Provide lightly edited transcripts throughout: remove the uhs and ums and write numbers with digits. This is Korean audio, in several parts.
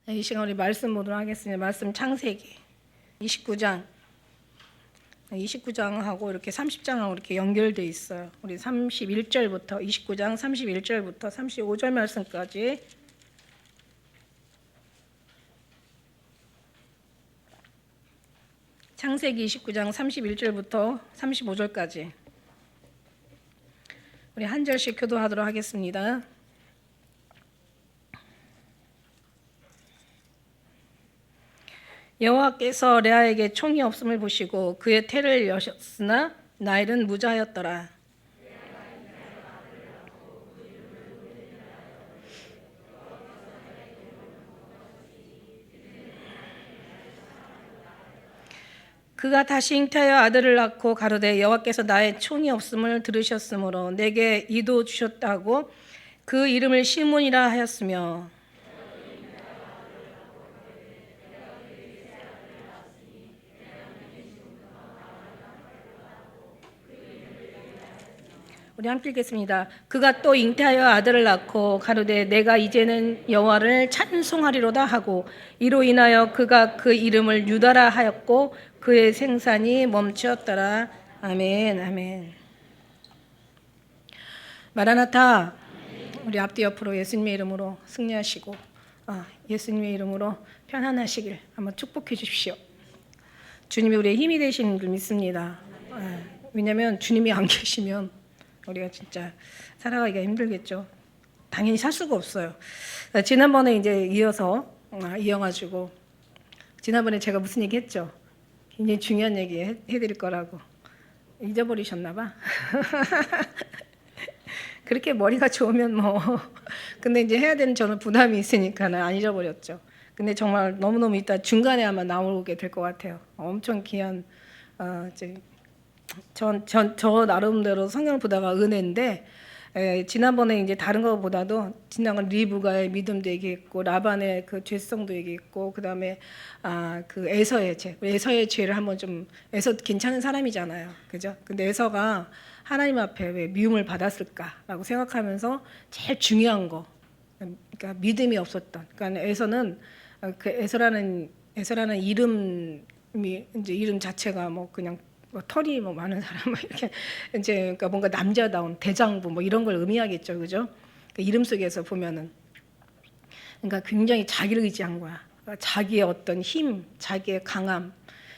이 시간 우리 말씀 보도록 하겠습니다. 말씀 창세기 29장하고 이렇게 30장하고 이렇게 연결되어 있어요. 우리 31절부터 29장 31절부터 35절 말씀까지 창세기 29장 31절부터 35절까지 우리 한 절씩 교도하도록 하겠습니다. 여호와께서 레아에게 총이 없음을 보시고 그의 태를 여셨으나 나일은 무자하였더라. 그가 다시 잉태하여 아들을 낳고 가로되 여호와께서 나의 총이 없음을 들으셨으므로 내게 이도 주셨다고 그 이름을 시몬이라 하였으며 우리 함께 읽겠습니다. 그가 또 잉태하여 아들을 낳고 가로되 내가 이제는 여호와를 찬송하리로다 하고 이로 인하여 그가 그 이름을 유다라 하였고 그의 생산이 멈추었더라. 아멘. 아멘. 마라나타. 우리 앞뒤 옆으로 예수님의 이름으로 승리하시고 예수님의 이름으로 편안하시길 한번 축복해 주십시오. 주님이 우리의 힘이 되시는 줄 믿습니다. 왜냐하면 주님이 안 계시면 우리가 진짜 살아가기가 힘들겠죠. 당연히 살 수가 없어요. 지난번에 이제 이어가지고 지난번에 제가 무슨 얘기 했죠? 굉장히 중요한 얘기 해드릴 거라고 잊어버리셨나 봐. 그렇게 머리가 좋으면 뭐 근데 이제 해야 되는 저는 부담이 있으니까는 안 잊어버렸죠. 근데 정말 너무너무 이따 중간에 아마 나오게 될 것 같아요. 엄청 귀한 이제 저 나름대로 성경을 보다가 은혜인데 지난번에 이제 다른 거보다도 지난번 리브가의 믿음도 얘기했고 라반의 그 죄성도 얘기했고 그다음에 그 에서의 죄를 한번 좀 에서 괜찮은 사람이잖아요, 그죠? 근데 에서가 하나님 앞에 왜 미움을 받았을까라고 생각하면서 제일 중요한 거, 그러니까 믿음이 없었던. 그러니까 에서는 그 에서라는 이름이 이제 이름 자체가 뭐 그냥 털이 많은 사람 이렇게 이제 그러니까 뭔가 남자다운 대장부 뭐 이런 걸 의미하겠죠, 그죠? 그 이름 속에서 보면은 그러니까 굉장히 자기를 의지한 거야. 그러니까 자기의 어떤 힘, 자기의 강함.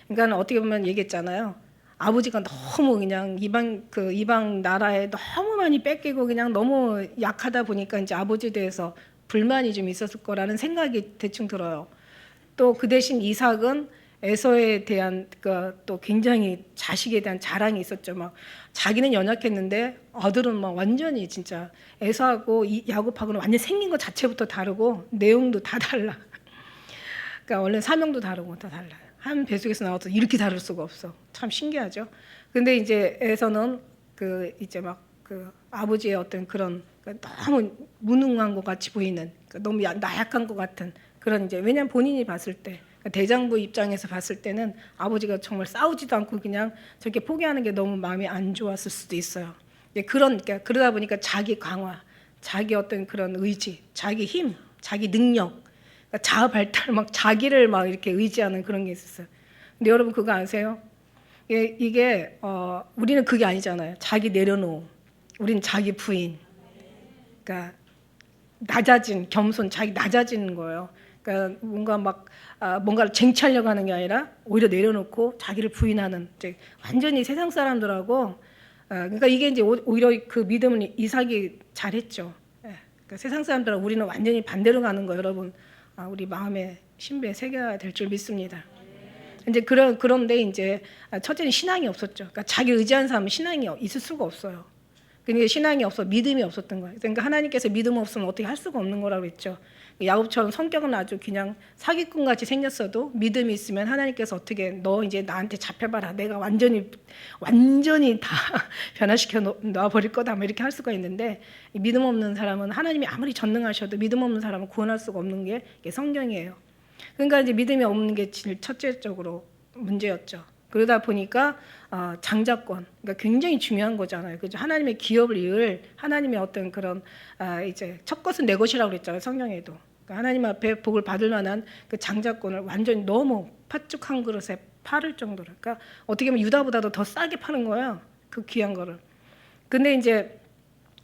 그러니까 어떻게 보면 얘기했잖아요. 아버지가 너무 그냥 이방 나라에 너무 많이 뺏기고 그냥 너무 약하다 보니까 이제 아버지에 대해서 불만이 좀 있었을 거라는 생각이 대충 들어요. 또 그 대신 이삭은 에서에 대한 또 굉장히 자식에 대한 자랑이 있었죠. 막 자기는 연약했는데 아들은 막 완전히 진짜 에서하고 야곱하고는 완전 생긴 것 자체부터 다르고 내용도 다 달라. 그러니까 원래 사명도 다르고 다 달라요. 한 뱃속에서 나와서 이렇게 다를 수가 없어. 참 신기하죠. 근데 이제 에서는 이제 막 아버지의 어떤 그런 너무 무능한 것 같이 보이는 너무 나약한 것 같은 그런 이제 왜냐면 본인이 봤을 때 대장부 입장에서 봤을 때는 아버지가 정말 싸우지도 않고 그냥 저렇게 포기하는 게 너무 마음이 안 좋았을 수도 있어요. 그러다 보니까 자기 강화, 자기 어떤 그런 의지, 자기 힘, 자기 능력, 그러니까 자아 발달 막 자기를 막 이렇게 의지하는 그런 게 있었어요. 근데 여러분 그거 아세요? 이게 우리는 그게 아니잖아요. 자기 내려놓음, 우리는 자기 부인, 그러니까 낮아진 겸손, 자기 낮아지는 거예요. 그러니까 뭔가를 쟁취하려고 하는 게 아니라 오히려 내려놓고 자기를 부인하는 이제 완전히 세상 사람들하고 그러니까 이게 이제 오히려 그 믿음은 이삭이 잘했죠. 그러니까 세상 사람들하고 우리는 완전히 반대로 가는 거 여러분 우리 마음의 신비에 새겨야 될 줄 믿습니다. 이제 그런데 이제 첫째는 신앙이 없었죠. 그러니까 자기 의지하는 사람은 신앙이 있을 수가 없어요. 그러니까 신앙이 없어 믿음이 없었던 거예요. 그러니까 하나님께서 믿음 없으면 어떻게 할 수가 없는 거라고 했죠. 야곱처럼 성격은 아주 그냥 사기꾼 같이 생겼어도 믿음이 있으면 하나님께서 어떻게 너 이제 나한테 잡혀봐라. 내가 완전히 다 변화시켜 놔버릴 거다. 뭐 이렇게 할 수가 있는데 믿음 없는 사람은 하나님이 아무리 전능하셔도 믿음 없는 사람은 구원할 수가 없는 게 성경이에요. 그러니까 이제 믿음이 없는 게 제일 첫째적으로 문제였죠. 그러다 보니까 장자권, 그러니까 굉장히 중요한 거잖아요. 그죠? 하나님의 기업을 이을 하나님의 어떤 그런 이제 첫 것은 내 것이라고 그랬잖아요. 성경에도. 그러니까 하나님 앞에 복을 받을 만한 그 장자권을 완전히 너무 팥죽 한 그릇에 팔을 정도로. 그러니까 어떻게 보면 유다보다도 더 싸게 파는 거예요. 그 귀한 거를. 근데 이제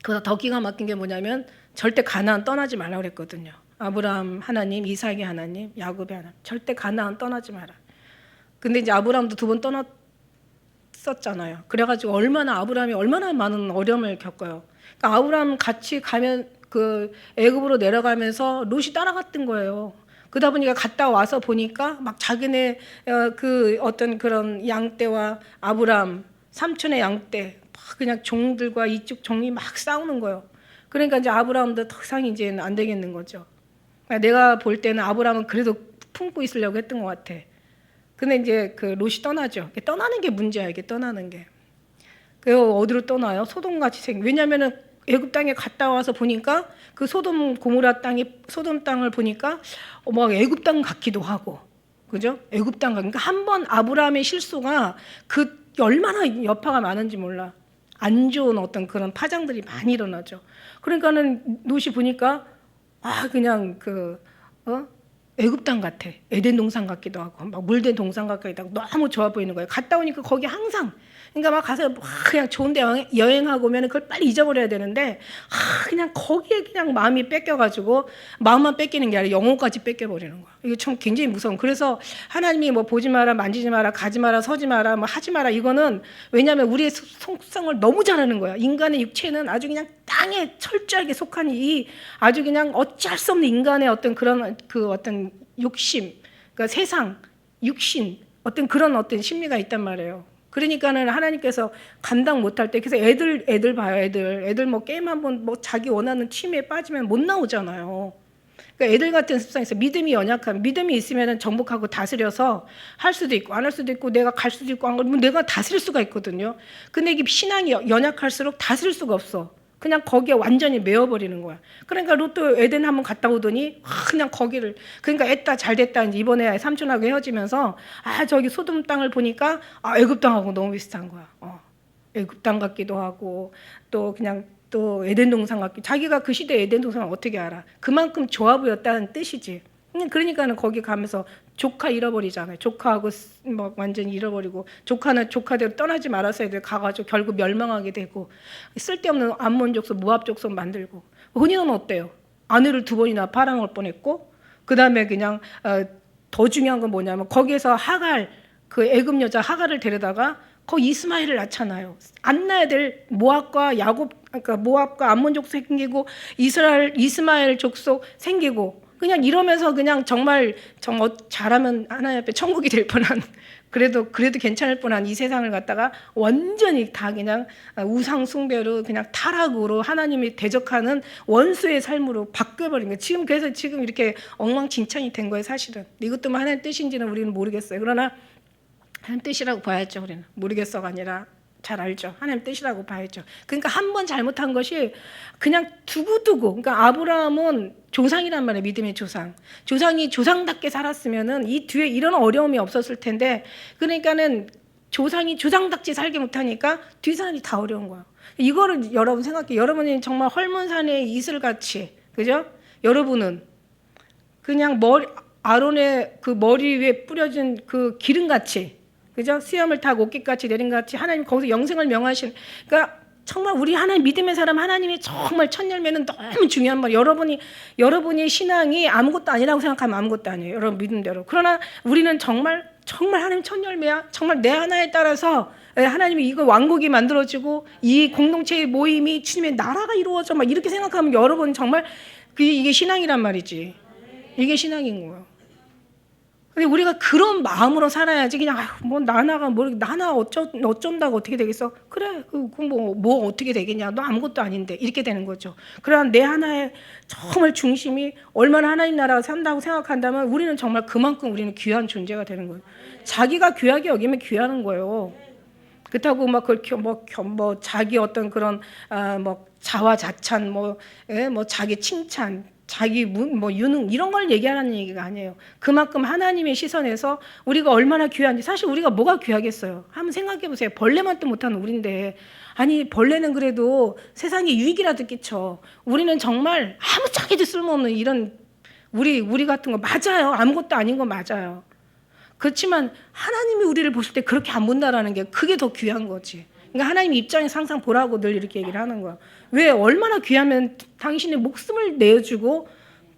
그보다 더 기가 막힌 게 뭐냐면 절대 가나안 떠나지 말라고 그랬거든요. 아브라함 하나님, 이삭의 하나님, 야곱의 하나님. 절대 가나안 떠나지 마라. 근데 이제 아브라함도 2번 떠났었잖아요. 그래가지고 아브라함이 얼마나 많은 어려움을 겪어요. 그러니까 아브라함 같이 가면 그 애굽으로 내려가면서 롯이 따라갔던 거예요. 그러다 보니까 갔다 와서 보니까 막 자기네 그 어떤 그런 양떼와 아브라함 삼촌의 양떼 막 그냥 종들과 이쪽 종이 막 싸우는 거예요. 그러니까 이제 아브라함도 더 이상 이제는 안 되겠는 거죠. 그러니까 내가 볼 때는 아브라함은 그래도 품고 있으려고 했던 것 같아. 근데 이제 그 롯이 떠나죠. 떠나는 게 문제야, 이게 떠나는 게. 그리고 어디로 떠나요? 소돔같이 왜냐면은 애굽 땅에 갔다 와서 보니까 그 소돔 고모라 소돔 땅을 보니까 막 애굽 땅 같기도 하고, 그죠? 애굽 땅 그러니까 한 번 아브라함의 실수가 그 얼마나 여파가 많은지 몰라. 안 좋은 어떤 그런 파장들이 많이 일어나죠. 그러니까는 롯이 보니까 그냥 애굽 땅 같아. 에덴 동산 같기도 하고 막 물된 동산 같기도 하고 너무 좋아 보이는 거예요. 갔다 오니까 거기 항상 그러니까 막 가서 그냥 좋은데 여행하고 오면 그걸 빨리 잊어버려야 되는데 그냥 거기에 그냥 마음이 뺏겨가지고 마음만 뺏기는 게 아니라 영혼까지 뺏겨버리는 거야. 이게 참 굉장히 무서운. 그래서 하나님이 뭐 보지 마라, 만지지 마라, 가지 마라, 서지 마라, 뭐 하지 마라 이거는 왜냐하면 우리의 속성을 너무 잘 아는 거야. 인간의 육체는 아주 그냥 땅에 철저하게 속한 이 아주 그냥 어찌할 수 없는 인간의 어떤 그런 그 어떤 욕심, 그러니까 세상, 육신 어떤 그런 어떤 심리가 있단 말이에요. 그러니까는 하나님께서 감당 못할 때 그래서 애들 봐요. 애들 뭐 게임 한번 뭐 자기 원하는 취미에 빠지면 못 나오잖아요. 그러니까 애들 같은 습성에서 믿음이 연약한 믿음이 있으면은 정복하고 다스려서 할 수도 있고 안 할 수도 있고 내가 갈 수도 있고 안 가면 내가 다스릴 수가 있거든요. 근데 이게 신앙이 연약할수록 다스릴 수가 없어. 그냥 거기에 완전히 메어버리는 거야. 그러니까 롯도 에덴 한번 갔다 오더니 그냥 거기를 그러니까 애따 잘 됐다 이제 이번에 삼촌하고 헤어지면서 저기 소돔 땅을 보니까 애굽 땅하고 너무 비슷한 거야. 애굽 땅 같기도 하고 또 그냥 또 에덴 동산 같기. 자기가 그 시대 에덴 동산을 어떻게 알아? 그만큼 좋아 보였다는 뜻이지. 그러니까는 거기 가면서 조카 잃어버리잖아요. 조카하고 막 완전히 잃어버리고 조카는 조카대로 떠나지 말아서 애들 가가지고 결국 멸망하게 되고 쓸데없는 암몬 족속, 모압 족속 만들고. 혼인은 어때요? 아내를 2번이나 팔아먹을 뻔했고 그 다음에 그냥 더 중요한 건 뭐냐면 거기에서 하갈 그 애굽 여자 하갈을 데려다가 거기 이스마엘을 낳잖아요. 안 낳아야 될 모압과 그러니까 모압과 암몬 족속 생기고 이스마엘 족속 생기고. 그냥 이러면서 그냥 정말 잘하면 하나님 앞에 천국이 될 뻔한 그래도 괜찮을 뻔한 이 세상을 갖다가 완전히 다 그냥 우상 숭배로 그냥 타락으로 하나님이 대적하는 원수의 삶으로 바뀌어버린 거예요. 그래서 지금 이렇게 엉망진창이 된 거예요, 사실은. 이것도 뭐 하나님 뜻인지는 우리는 모르겠어요. 그러나 하나님 뜻이라고 봐야죠, 우리는. 모르겠어가 아니라 잘 알죠. 하나님 뜻이라고 봐야죠. 그러니까 한 번 잘못한 것이 그냥 두고두고. 그러니까 아브라함은 조상이란 말이에요. 믿음의 조상. 조상이 조상답게 살았으면은 이 뒤에 이런 어려움이 없었을 텐데 그러니까는 조상이 조상답게 살게 못하니까 뒤사람이 다 어려운 거예요. 이거를 여러분 생각해요. 여러분이 정말 헐문산의 이슬같이 그죠? 여러분은 그냥 아론의 그 머리 위에 뿌려진 그 기름같이 그죠? 수염을 타고 옷깃같이 내린 것 같이 하나님 거기서 영생을 명하신. 그러니까 정말 우리 하나님 믿음의 사람 하나님의 정말 첫 열매는 너무 중요한 말. 여러분의 신앙이 아무것도 아니라고 생각하면 아무것도 아니에요. 여러분 믿음대로. 그러나 우리는 정말 하나님 첫 열매야. 정말 내 하나에 따라서 하나님이 이거 왕국이 만들어지고 이 공동체의 모임이 주님의 나라가 이루어져 막 이렇게 생각하면 여러분 정말 이게 신앙이란 말이지. 이게 신앙인 거예요. 근데 우리가 그런 마음으로 살아야지 그냥 뭐 나나 어쩐다고 어떻게 되겠어? 그래 뭐 어떻게 되겠냐? 너 아무것도 아닌데 이렇게 되는 거죠. 그러나 내 하나의 정말 중심이 얼마나 하나님 나라가 산다고 생각한다면 우리는 정말 그만큼 우리는 귀한 존재가 되는 거예요. 자기가 귀하게 여기면 귀하는 거예요. 그렇다고 막 그렇게 뭐 자기 어떤 그런 뭐 자화자찬 뭐 자기 칭찬 자기 유능 이런 걸 얘기하라는 얘기가 아니에요. 그만큼 하나님의 시선에서 우리가 얼마나 귀한지. 사실 우리가 뭐가 귀하겠어요. 한번 생각해 보세요. 벌레만도 못하는 우리인데 아니 벌레는 그래도 세상에 유익이라도 끼쳐. 우리는 정말 아무짝에도 쓸모없는 이런 우리 같은 거 맞아요. 아무것도 아닌 거 맞아요. 그렇지만 하나님이 우리를 보실 때 그렇게 안 본다라는 게 그게 더 귀한 거지. 그러니까 하나님 입장에서 항상 보라고 늘 이렇게 얘기를 하는 거야. 왜 얼마나 귀하면 당신의 목숨을 내어주고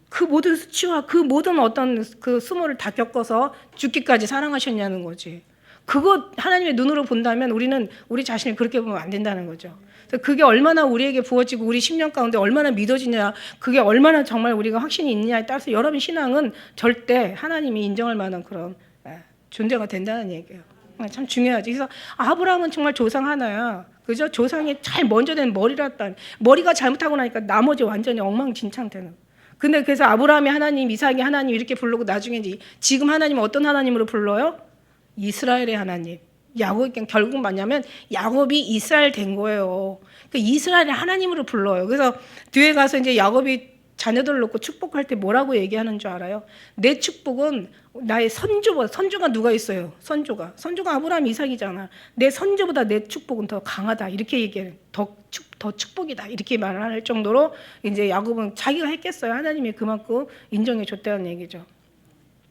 그 모든 수치와 그 모든 어떤 그 수모를 다 겪어서 죽기까지 사랑하셨냐는 거지. 그거 하나님의 눈으로 본다면 우리는 우리 자신을 그렇게 보면 안 된다는 거죠. 그래서 그게 얼마나 우리에게 부어지고 우리 심령 가운데 얼마나 믿어지냐, 그게 얼마나 정말 우리가 확신이 있느냐에 따라서 여러분 신앙은 절대 하나님이 인정할 만한 그런 존재가 된다는 얘기예요. 참 중요하지. 그래서 아브라함은 정말 조상 하나야. 그죠? 조상이 잘 먼저 된 머리랐다. 머리가 잘못하고 나니까 나머지 완전히 엉망진창되는. 근데 그래서 아브라함이 하나님, 이삭이 하나님 이렇게 부르고 나중에 지금 하나님은 어떤 하나님으로 불러요? 이스라엘의 하나님. 야곱이 결국 뭐냐면 야곱이 이스라엘 된 거예요. 그 이스라엘의 하나님으로 불러요. 그래서 뒤에 가서 이제 야곱이 자녀들 놓고 축복할 때 뭐라고 얘기하는 줄 알아요? 내 축복은 나의 선조보다, 선조가 누가 있어요? 선조가 아브라함 이삭이잖아. 내 선조보다 내 축복은 더 강하다. 이렇게 얘기해요. 더 축복이다. 이렇게 말을 할 정도로 이제 야곱은 자기가 했겠어요. 하나님이 그만큼 인정해 줬다는 얘기죠.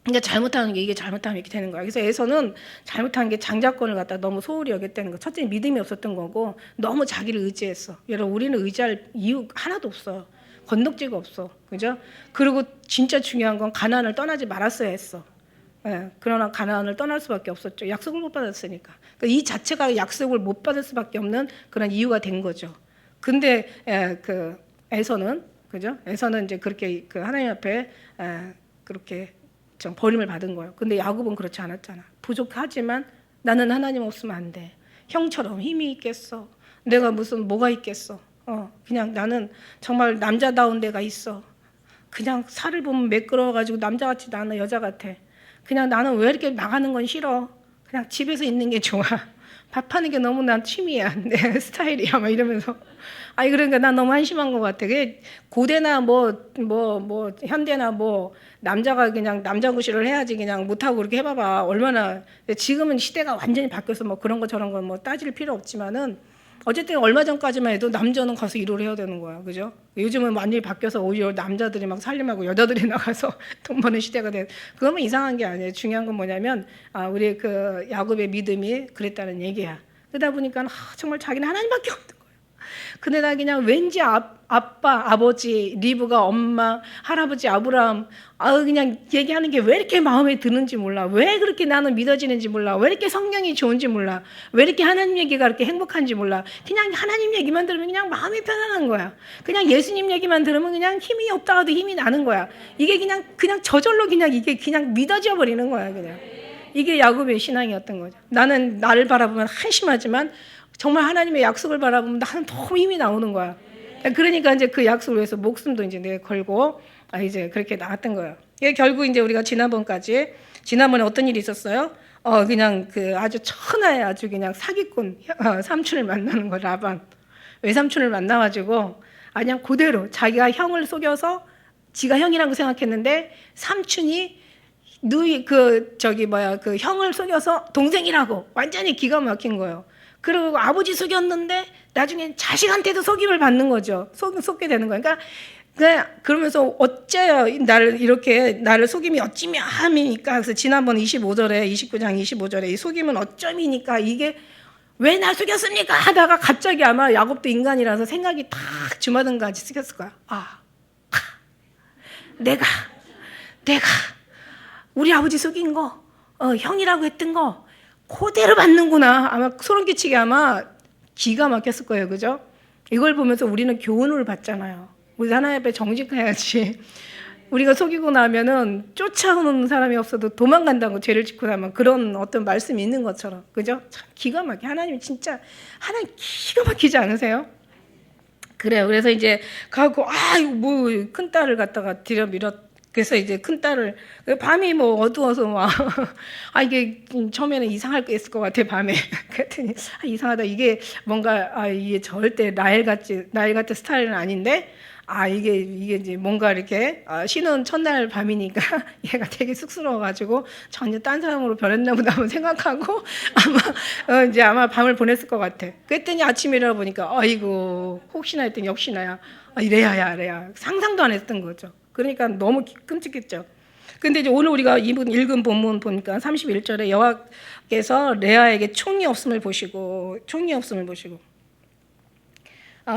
그러니까 잘못하는 게 이게 잘못하면 이렇게 되는 거야. 그래서 에서는 잘못한 게 장자권을 갖다 너무 소홀히 여겼다는 거. 첫째 믿음이 없었던 거고 너무 자기를 의지했어. 여러분 우리는 의지할 이유 하나도 없어요. 건덕지가 없어. 그죠? 그리고 진짜 중요한 건 가나안을 떠나지 말았어야 했어. 예, 그러나 가나안을 떠날 수밖에 없었죠. 약속을 못 받았으니까. 그러니까 이 자체가 약속을 못 받을 수밖에 없는 그런 이유가 된 거죠. 근데 그 에서는 그죠? 에서는 이제 그렇게 그 하나님 앞에 그렇게 좀 버림을 받은 거예요. 근데 야곱은 그렇지 않았잖아. 부족하지만 나는 하나님 없으면 안 돼. 형처럼 힘이 있겠어. 내가 무슨 뭐가 있겠어. 그냥 나는 정말 남자다운 데가 있어. 그냥 살을 보면 매끄러워가지고 남자 같지도 않아. 여자 같아. 그냥 나는 왜 이렇게 나가는 건 싫어. 그냥 집에서 있는 게 좋아. 밥하는 게 너무 난 취미야. 내 스타일이야. 막 이러면서. 아니 그러니까 난 너무 한심한 것 같아. 그게 고대나 뭐 현대나 뭐 남자가 그냥 남자 구실을 해야지 그냥 못하고 그렇게 해봐봐. 얼마나. 지금은 시대가 완전히 바뀌어서 뭐 그런 거 저런 거 뭐 따질 필요 없지만은 어쨌든 얼마 전까지만 해도 남자는 가서 일을 해야 되는 거야. 그죠? 요즘은 완전히 바뀌어서 오히려 남자들이 막 살림하고 여자들이 나가서 돈 버는 시대가 돼. 그러면 이상한 게 아니에요. 중요한 건 뭐냐면 우리 그 야곱의 믿음이 그랬다는 얘기야. 그러다 보니까 정말 자기는 하나님밖에 없는 거예요. 근데 나 그냥 왠지 아빠, 아버지, 리브가 엄마, 할아버지 아브라함 그냥 얘기하는 게 왜 이렇게 마음에 드는지 몰라. 왜 그렇게 나는 믿어지는지 몰라. 왜 이렇게 성경이 좋은지 몰라. 왜 이렇게 하나님 얘기가 그렇게 행복한지 몰라. 그냥 하나님 얘기만 들으면 그냥 마음이 편안한 거야. 그냥 예수님 얘기만 들으면 그냥 힘이 없다가도 힘이 나는 거야. 이게 그냥 저절로 그냥 이게 그냥 믿어져 버리는 거야. 그냥 이게 야곱의 신앙이었던 거죠. 나는 나를 바라보면 한심하지만 정말 하나님의 약속을 바라보면 나는 너무 힘이 나오는 거야. 그러니까 이제 그 약속을 위해서 목숨도 이제 내가 걸고 이제 그렇게 나왔던 거예요. 이게 결국 이제 우리가 지난번에 어떤 일이 있었어요? 그냥 그 아주 천하의 아주 그냥 사기꾼 삼촌을 만나는 거 라반. 외삼촌을 만나가지고 그냥 그대로 자기가 형을 속여서 지가 형이라고 생각했는데 삼촌이 그 형을 속여서 동생이라고 완전히 기가 막힌 거예요. 그리고 아버지 속였는데 나중에 자식한테도 속임을 받는 거죠. 속게 되는 거예요. 그러면서 어째요 나를 속임이 어찌며 함이니까. 그래서 지난번 29장 25절에 이 속임은 어쩌미니까 이게 왜 날 속였습니까 하다가 갑자기 아마 야곱도 인간이라서 생각이 탁 주마등같이 쓰였을 거야. 내가 우리 아버지 속인 거 형이라고 했던 거 그대로 받는구나. 아마 소름 끼치게 아마 기가 막혔을 거예요. 그죠? 이걸 보면서 우리는 교훈을 받잖아요. 우리 하나님 앞에 정직해야지. 우리가 속이고 나면은 쫓아오는 사람이 없어도 도망간다고 죄를 짓고 나면 그런 어떤 말씀이 있는 것처럼. 그죠? 참 기가 막혀. 하나님 기가 막히지 않으세요? 그래요. 그래서 이제 가고 큰 딸을 갖다가 들여밀었. 그래서 이제 큰 딸을 밤이 뭐 어두워서 막 이게 처음에는 이상할 거 있을 것 같아 밤에. 그랬더니 이상하다. 이게 뭔가 이게 절대 나엘 같은 스타일은 아닌데 이게 이제 뭔가 이렇게 쉬는 첫날 밤이니까 얘가 되게 쑥스러워가지고 전혀 딴 사람으로 변했나 보다 하고 생각하고 아마 밤을 보냈을 것 같아. 그랬더니 아침에 일어나 보니까 아이고 혹시나 했더니 역시나야 이래야 상상도 안 했던 거죠. 그러니까 너무 끔찍했죠. 근데 이제 오늘 우리가 읽은 본문 보니까 31절에 여호와께서 레아에게 총이 없음을 보시고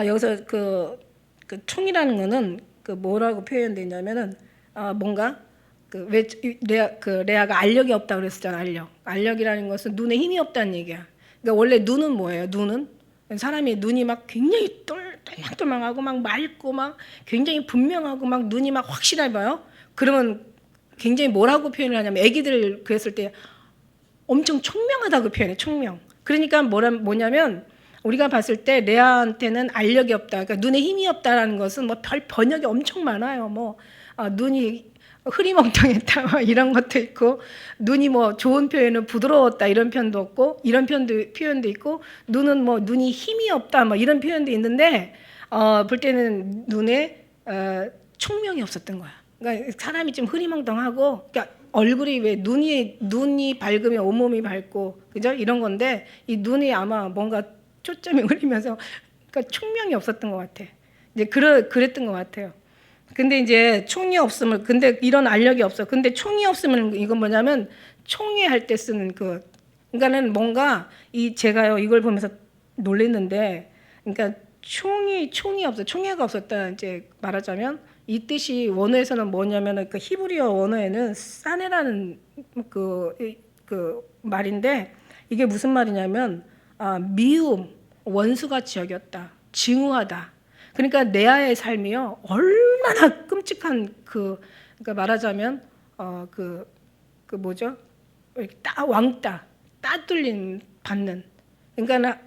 여기서 그 총이라는 거는 그 뭐라고 표현되냐면은 뭔가 왜 레아가 알력이 없다 그랬었잖아. 알력이라는 것은 눈에 힘이 없다는 얘기야. 그러니까 원래 눈은 뭐예요? 눈은 사람이 눈이 막 굉장히 똘망똘망하고 막 맑고 막 굉장히 분명하고 막 눈이 막 확실해 봐요. 그러면 굉장히 뭐라고 표현을 하냐면 애기들 그랬을 때 엄청 총명하다고 표현해. 총명. 그러니까 뭐냐면 우리가 봤을 때 레아한테는 알력이 없다. 그러니까 눈에 힘이 없다라는 것은 뭐 별 번역이 엄청 많아요. 눈이 흐리멍텅했다 이런 것도 있고, 눈이 뭐 좋은 표현은 부드러웠다 이런 표현도 없고, 이런 표현도 있고, 눈은 뭐 눈이 힘이 없다 뭐 이런 표현도 있는데 볼 때는 눈에 총명이 없었던 거야. 그러니까 사람이 좀 흐리멍텅하고, 그러니까 얼굴이 왜 눈이 밝으면 온몸이 밝고, 그죠? 이런 건데 이 눈이 아마 뭔가 초점이 흐리면서 그러니까 총명이 없었던 것 같아. 이제 그랬던 것 같아요. 근데 이제 총이 없으면, 근데 이런 알력이 없어. 근데 총이 없으면 이건 뭐냐면 총회 할 때 쓰는 그러니까는 뭔가 제가요 이걸 보면서 놀랐는데, 그러니까 총이 없어. 총회가 없었다 이제 말하자면 이 뜻이 원어에서는 뭐냐면은 그 히브리어 원어에는 사네라는 그 말인데, 이게 무슨 말이냐면 미움, 원수같이 여겼다, 증오하다. 그러니까 레아의 삶이요 얼마나 끔찍한 그러니까 말하자면 뭐죠? 왕따, 따돌림 받는. 그러니까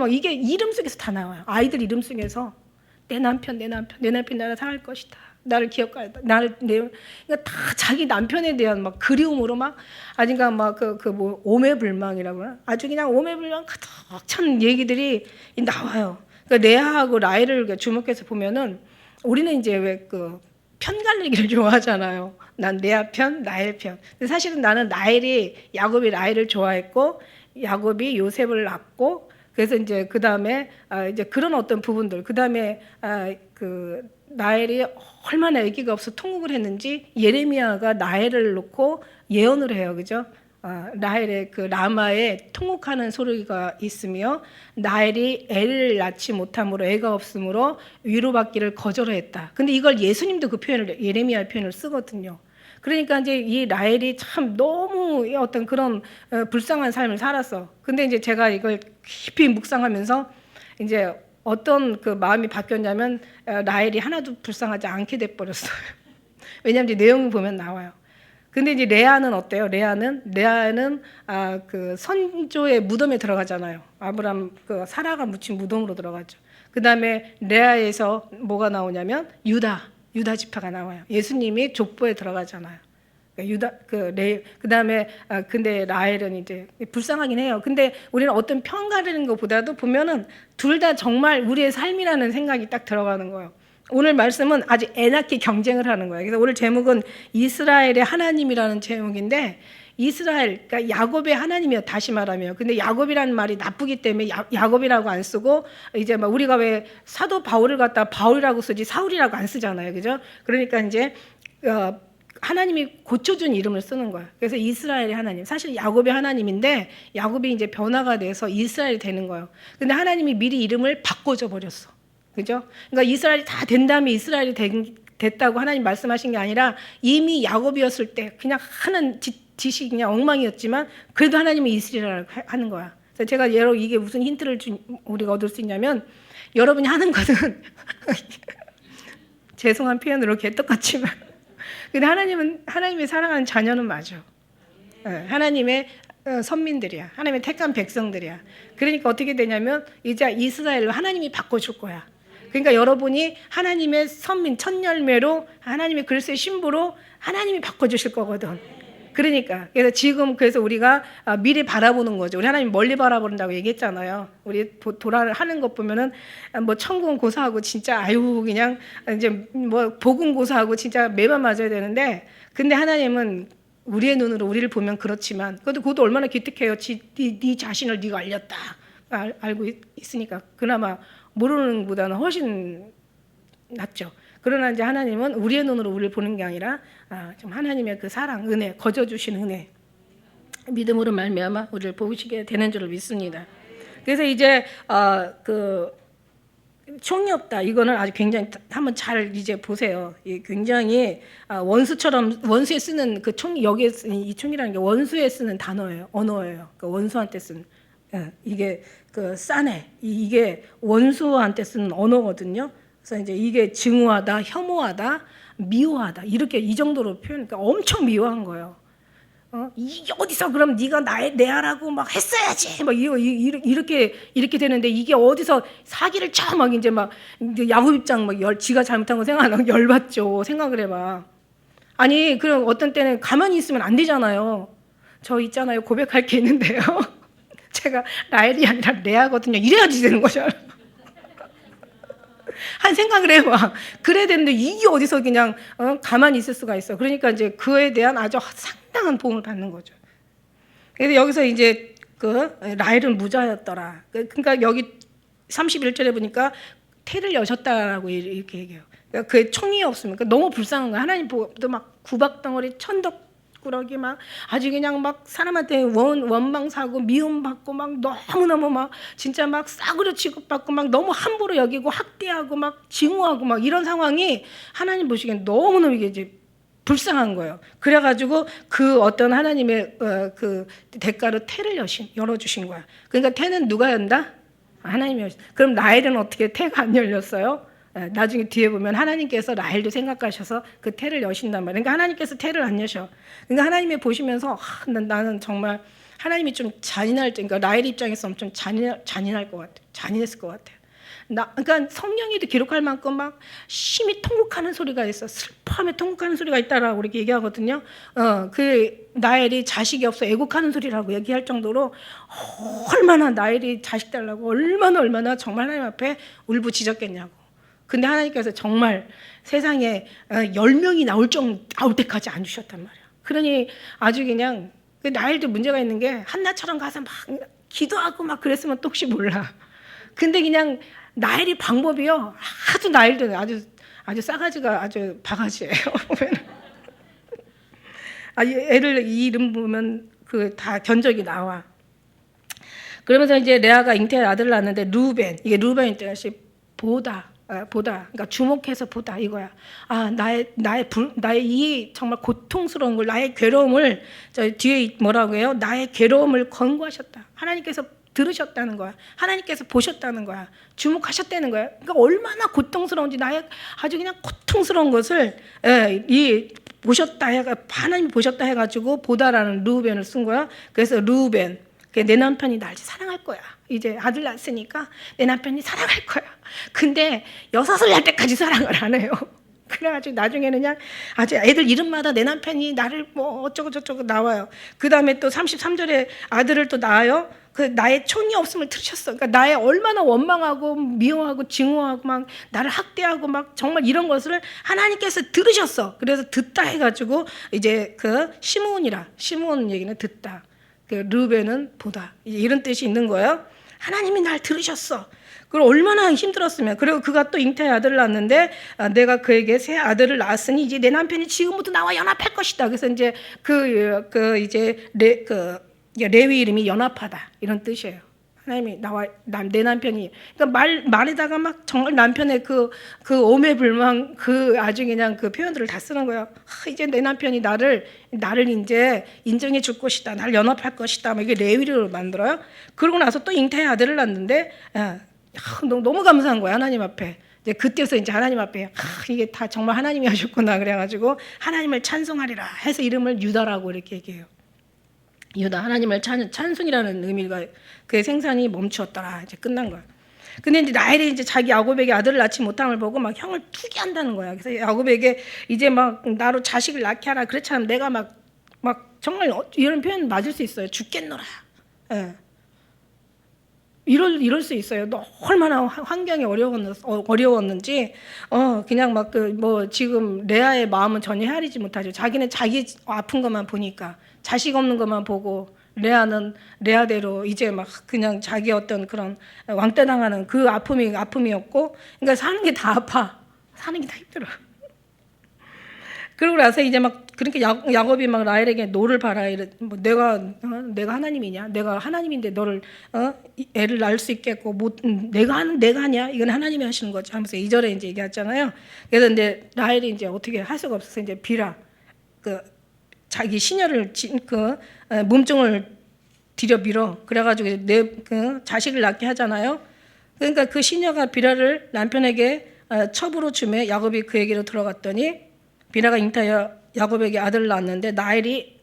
이게 이름 속에서 다 나와요. 아이들 이름 속에서 내 남편 나를 사랑할 것이다. 나를 기억할, 그러니까 다 자기 남편에 대한 막 그리움으로 막 아직가 막 뭐 오매불망이라고 하나? 아주 그냥 오매불망 가득 찬 얘기들이 나와요. 그러니까 레아하고 라헬을 주목해서 보면은 우리는 이제 왜 편 갈리기를 좋아하잖아요. 난 레아 편, 라헬 편. 근데 사실은 나는 야곱이 라헬을 좋아했고, 야곱이 요셉을 낳고, 그래서 이제 그 다음에 이제 그런 어떤 부분들, 그 다음에 라헬이 얼마나 아기가 없어 통곡을 했는지 예레미야가 라헬을 놓고 예언을 해요, 그죠? 라헬의 라마에 통곡하는 소리가 있으며 라헬이 애를 낳지 못함으로, 애가 없으므로 위로받기를 거절했다. 근데 이걸 예수님도 그 표현을, 예레미야의 표현을 쓰거든요. 그러니까 이제 이 라헬이 참 너무 어떤 그런 불쌍한 삶을 살았어. 근데 이제 제가 이걸 깊이 묵상하면서 이제 어떤 마음이 바뀌었냐면 라헬이 하나도 불쌍하지 않게 돼버렸어요. 왜냐하면 이제 내용을 보면 나와요. 근데 이제 레아는 어때요? 레아는 선조의 무덤에 들어가잖아요. 아브람 사라가 묻힌 무덤으로 들어가죠. 그 다음에 레아에서 뭐가 나오냐면 유다 지파가 나와요. 예수님이 족보에 들어가잖아요. 그 다음에 근데 라헬은 이제 불쌍하긴 해요. 근데 우리는 어떤 평가하는 것보다도 보면은 둘 다 정말 우리의 삶이라는 생각이 딱 들어가는 거예요. 오늘 말씀은 아주 애낙게 경쟁을 하는 거예요. 그래서 오늘 제목은 이스라엘의 하나님이라는 제목인데, 이스라엘, 그러니까 야곱의 하나님이요, 다시 말하면. 근데 야곱이라는 말이 나쁘기 때문에 야곱이라고 안 쓰고, 이제 막 우리가 왜 사도 바울을 갖다 바울이라고 쓰지 사울이라고 안 쓰잖아요, 그죠? 그러니까 이제 하나님이 고쳐준 이름을 쓰는 거예요. 그래서 이스라엘의 하나님, 사실 야곱의 하나님인데 야곱이 이제 변화가 돼서 이스라엘이 되는 거예요. 근데 하나님이 미리 이름을 바꿔줘 버렸어. 그죠? 그러니까 이스라엘이 다 된 다음에 이스라엘이 됐다고 하나님 말씀하신 게 아니라 이미 야곱이었을 때 그냥 하는 짓이 그냥 엉망이었지만 그래도 하나님이 이스라엘을 하는 거야. 그래서 제가 이게 무슨 힌트를 우리가 얻을 수 있냐면, 여러분이 하는 것은 죄송한 표현으로 개떡같지만 근데 하나님의 사랑하는 자녀는 맞아. 하나님의 선민들이야. 하나님의 택한 백성들이야. 그러니까 어떻게 되냐면 이제 이스라엘로 하나님이 바꿔줄 거야. 그러니까 여러분이 하나님의 선민, 첫 열매로 하나님의 그리스도의 신부로 하나님이 바꿔주실 거거든. 그래서 우리가 미리 바라보는 거죠. 우리 하나님 멀리 바라본다고 얘기했잖아요. 우리 하는 것 보면은 뭐 천국은 고사하고 진짜 그냥 이제 뭐 복은 고사하고 진짜 매만 맞아야 되는데, 근데 하나님은 우리의 눈으로 우리를 보면 그렇지만 그것도 얼마나 기특해요. 네 자신을 네가 알렸다. 알고 있으니까 그나마 모르는 것보다는 훨씬 낫죠. 그러나 이제 하나님은 우리의 눈으로 우리를 보는 게 아니라 좀 하나님의 그 사랑, 은혜, 거저 주신 은혜, 믿음으로 말미암아 우리를 보시게 되는 줄을 믿습니다. 그래서 이제 그 총이 없다. 이거는 아주 굉장히 한번 잘 이제 보세요. 굉장히 원수처럼 원수에 쓰는 그 총, 여기에 이 총이라는 게 원수에 쓰는 단어예요. 언어예요. 그 원수한테 쓴 이게 그 싸네. 이게 원수한테 쓰는 언어거든요. 그래서 이제 이게 증오하다, 혐오하다, 미워하다 이렇게 이 정도로 표현하니까 엄청 미워한 거예요. 이게 어디서 그럼 네가 내 아라고 막 했어야지 막 이렇게 되는데 이게 어디서 사기를 쳐 막 이제 막 야곱 입장 막 지가 잘못한 거 생각하면 열받죠. 생각을 해봐. 아니 그럼 어떤 때는 가만히 있으면 안 되잖아요. 저 있잖아요 고백할 게 있는데요. 제가 라헬이 아니라 레아거든요. 이래야지 되는 거죠. 한 생각을 해봐. 그래야 되는데 이게 어디서 그냥 가만히 있을 수가 있어. 그러니까 이제 그에 대한 아주 상당한 도움을 받는 거죠. 그래서 여기서 이제 그 라헬은 무자였더라. 그러니까 여기 31절에 보니까 태를 여셨다라고 이렇게 얘기해요. 그러니까 그 총이 없으면 그러니까 너무 불쌍한 거야. 하나님 보고도 막 구박덩어리 천덕꾸러기 막 아주 그냥 막 사람한테 원망 사고 미움 받고 막 너무너무 막 진짜 막 싸구려 취급받고 막 너무 함부로 여기고 학대하고 막 증오하고 막 이런 상황이 하나님 보시기엔 너무너무 이게 이제 불쌍한 거예요. 그래가지고 그 어떤 하나님의 그 대가로 태를 열어주신 거야. 그러니까 태는 누가 연다? 하나님이 여신. 그럼 라헬은 어떻게 태가 안 열렸어요? 나중에 뒤에 보면 하나님께서 라헬도 생각하셔서 그 태를 여신단 말이에요. 그러니까 하나님께서 태를 안 여셔. 그러니까 하나님이 보시면서 나는 정말 하나님이 좀 잔인할 때, 그러니까 라헬 입장에서 엄청 잔인할 것 같아요. 잔인했을 것 같아요. 그러니까 성령이도 기록할 만큼 막 심히 통곡하는 소리가 있어. 슬퍼하며 통곡하는 소리가 있다라고 이렇게 얘기하거든요. 그 라헬이 자식이 없어 애곡하는 소리라고 얘기할 정도로 얼마나 라헬이 자식 달라고 얼마나 정말 하나님 앞에 울부짖었겠냐고. 근데 하나님께서 정말 세상에 10명이 나올 때까지 안 주셨단 말이야. 그러니 아주 그냥 그 라헬도 문제가 있는 게 한나처럼 가서 막 기도하고 막 그랬으면 또 혹시 몰라. 근데 그냥 라헬이 방법이요. 아주 라헬도 아주 싸가지가 아주 바가지예요. 애를 이 이름 보면 그 다 견적이 나와. 그러면서 이제 레아가 잉태의 아들을 낳았는데 루벤, 이게 루벤의 뜻이 보다, 그러니까 주목해서 보다 이거야. 나의 이 정말 고통스러운 걸, 나의 괴로움을 저 뒤에 뭐라고 해요? 나의 괴로움을 권고하셨다. 하나님께서 들으셨다는 거야. 하나님께서 보셨다는 거야. 주목하셨다는 거야. 그러니까 얼마나 고통스러운지 나의 아주 그냥 고통스러운 것을 보셨다 해가 하나님이 보셨다 해가지고 보다라는 루벤을 쓴 거야. 그래서 루벤, 내 남편이 날 사랑할 거야. 이제 아들 낳았으니까 내 남편이 사랑할 거야. 근데 6살 날 때까지 사랑을 안 해요. 그래가지고 나중에는 그냥 아주 애들 이름마다 내 남편이 나를 뭐 어쩌고 저쩌고 나와요. 그 다음에 또 33절에 아들을 또 낳아요. 그 나의 총이 없음을 들으셨어. 그러니까 나의 얼마나 원망하고 미워하고 증오하고 막 나를 학대하고 막 정말 이런 것을 하나님께서 들으셨어. 그래서 듣다 해가지고 이제 그 시므온 얘기는 듣다. 그 르벤은 보다. 이런 뜻이 있는 거예요. 하나님이 날 들으셨어. 그리고 얼마나 힘들었으면. 그리고 그가 또 잉태의 아들을 낳았는데 내가 그에게 새 아들을 낳았으니 이제 내 남편이 지금부터 나와 연합할 것이다. 그래서 이제 레위 이름이 연합하다 이런 뜻이에요. 하나님이 내 남편이 그러니까 말에다가 막 정말 남편의 그 오매불망 그 아주 그냥 그 표현들을 다 쓰는 거예요. 이제 내 남편이 나를 이제 인정해 줄 것이다. 나를 연합할 것이다. 막 이게 레위를 만들어요. 그러고 나서 또 잉태의 아들을 낳는데 너무 감사한 거야 하나님 앞에. 이제 그때서 이제 하나님 앞에 이게 다 정말 하나님이 하셨구나 그래가지고 하나님을 찬송하리라 해서 이름을 유다라고 이렇게 얘기해요. 유다 하나님을 찬송이라는 의미가 그의 생산이 멈추었더라. 이제 끝난 거야. 근데 이제 라헬이 이제 자기 야곱에게 아들을 낳지 못함을 보고 막 형을 투기한다는 거야. 그래서 야곱에게 이제 막 나로 자식을 낳게 하라. 그렇지 않으면 내가 막 정말 이런 표현 맞을 수 있어요. 죽겠노라. 예. 이럴 수 있어요. 얼마나 환경이 어려웠는지 그냥 막 지금 레아의 마음은 전혀 헤아리지 못하죠. 자기는 자기 아픈 것만 보니까 자식 없는 것만 보고 레아는 레아대로 이제 막 그냥 자기 어떤 그런 왕따 당하는 그 아픔이었고, 그러니까 사는 게 다 아파. 사는 게 다 힘들어. 그러고 나서 이제 막 그러니까 야곱이 막 라헬에게 노를 봐라 이래. 뭐 내가 하나님이냐? 내가 하나님인데 너를 애를 낳을 수 있겠고 못 내가 하냐? 이건 하나님이 하시는 거지 하면서 2절에 이제 얘기했잖아요. 그래서 이제 라헬이 이제 어떻게 할 수가 없어서 이제 비라 그 자기 시녀를 몸종을 들여 밀어 그래가지고 내 그 자식을 낳게 하잖아요. 그러니까 그 시녀가 비라를 남편에게 첩으로 주매 야곱이 그에게로 들어갔더니 비라가 잉타하여 야곱에게 아들을 낳았는데 나엘이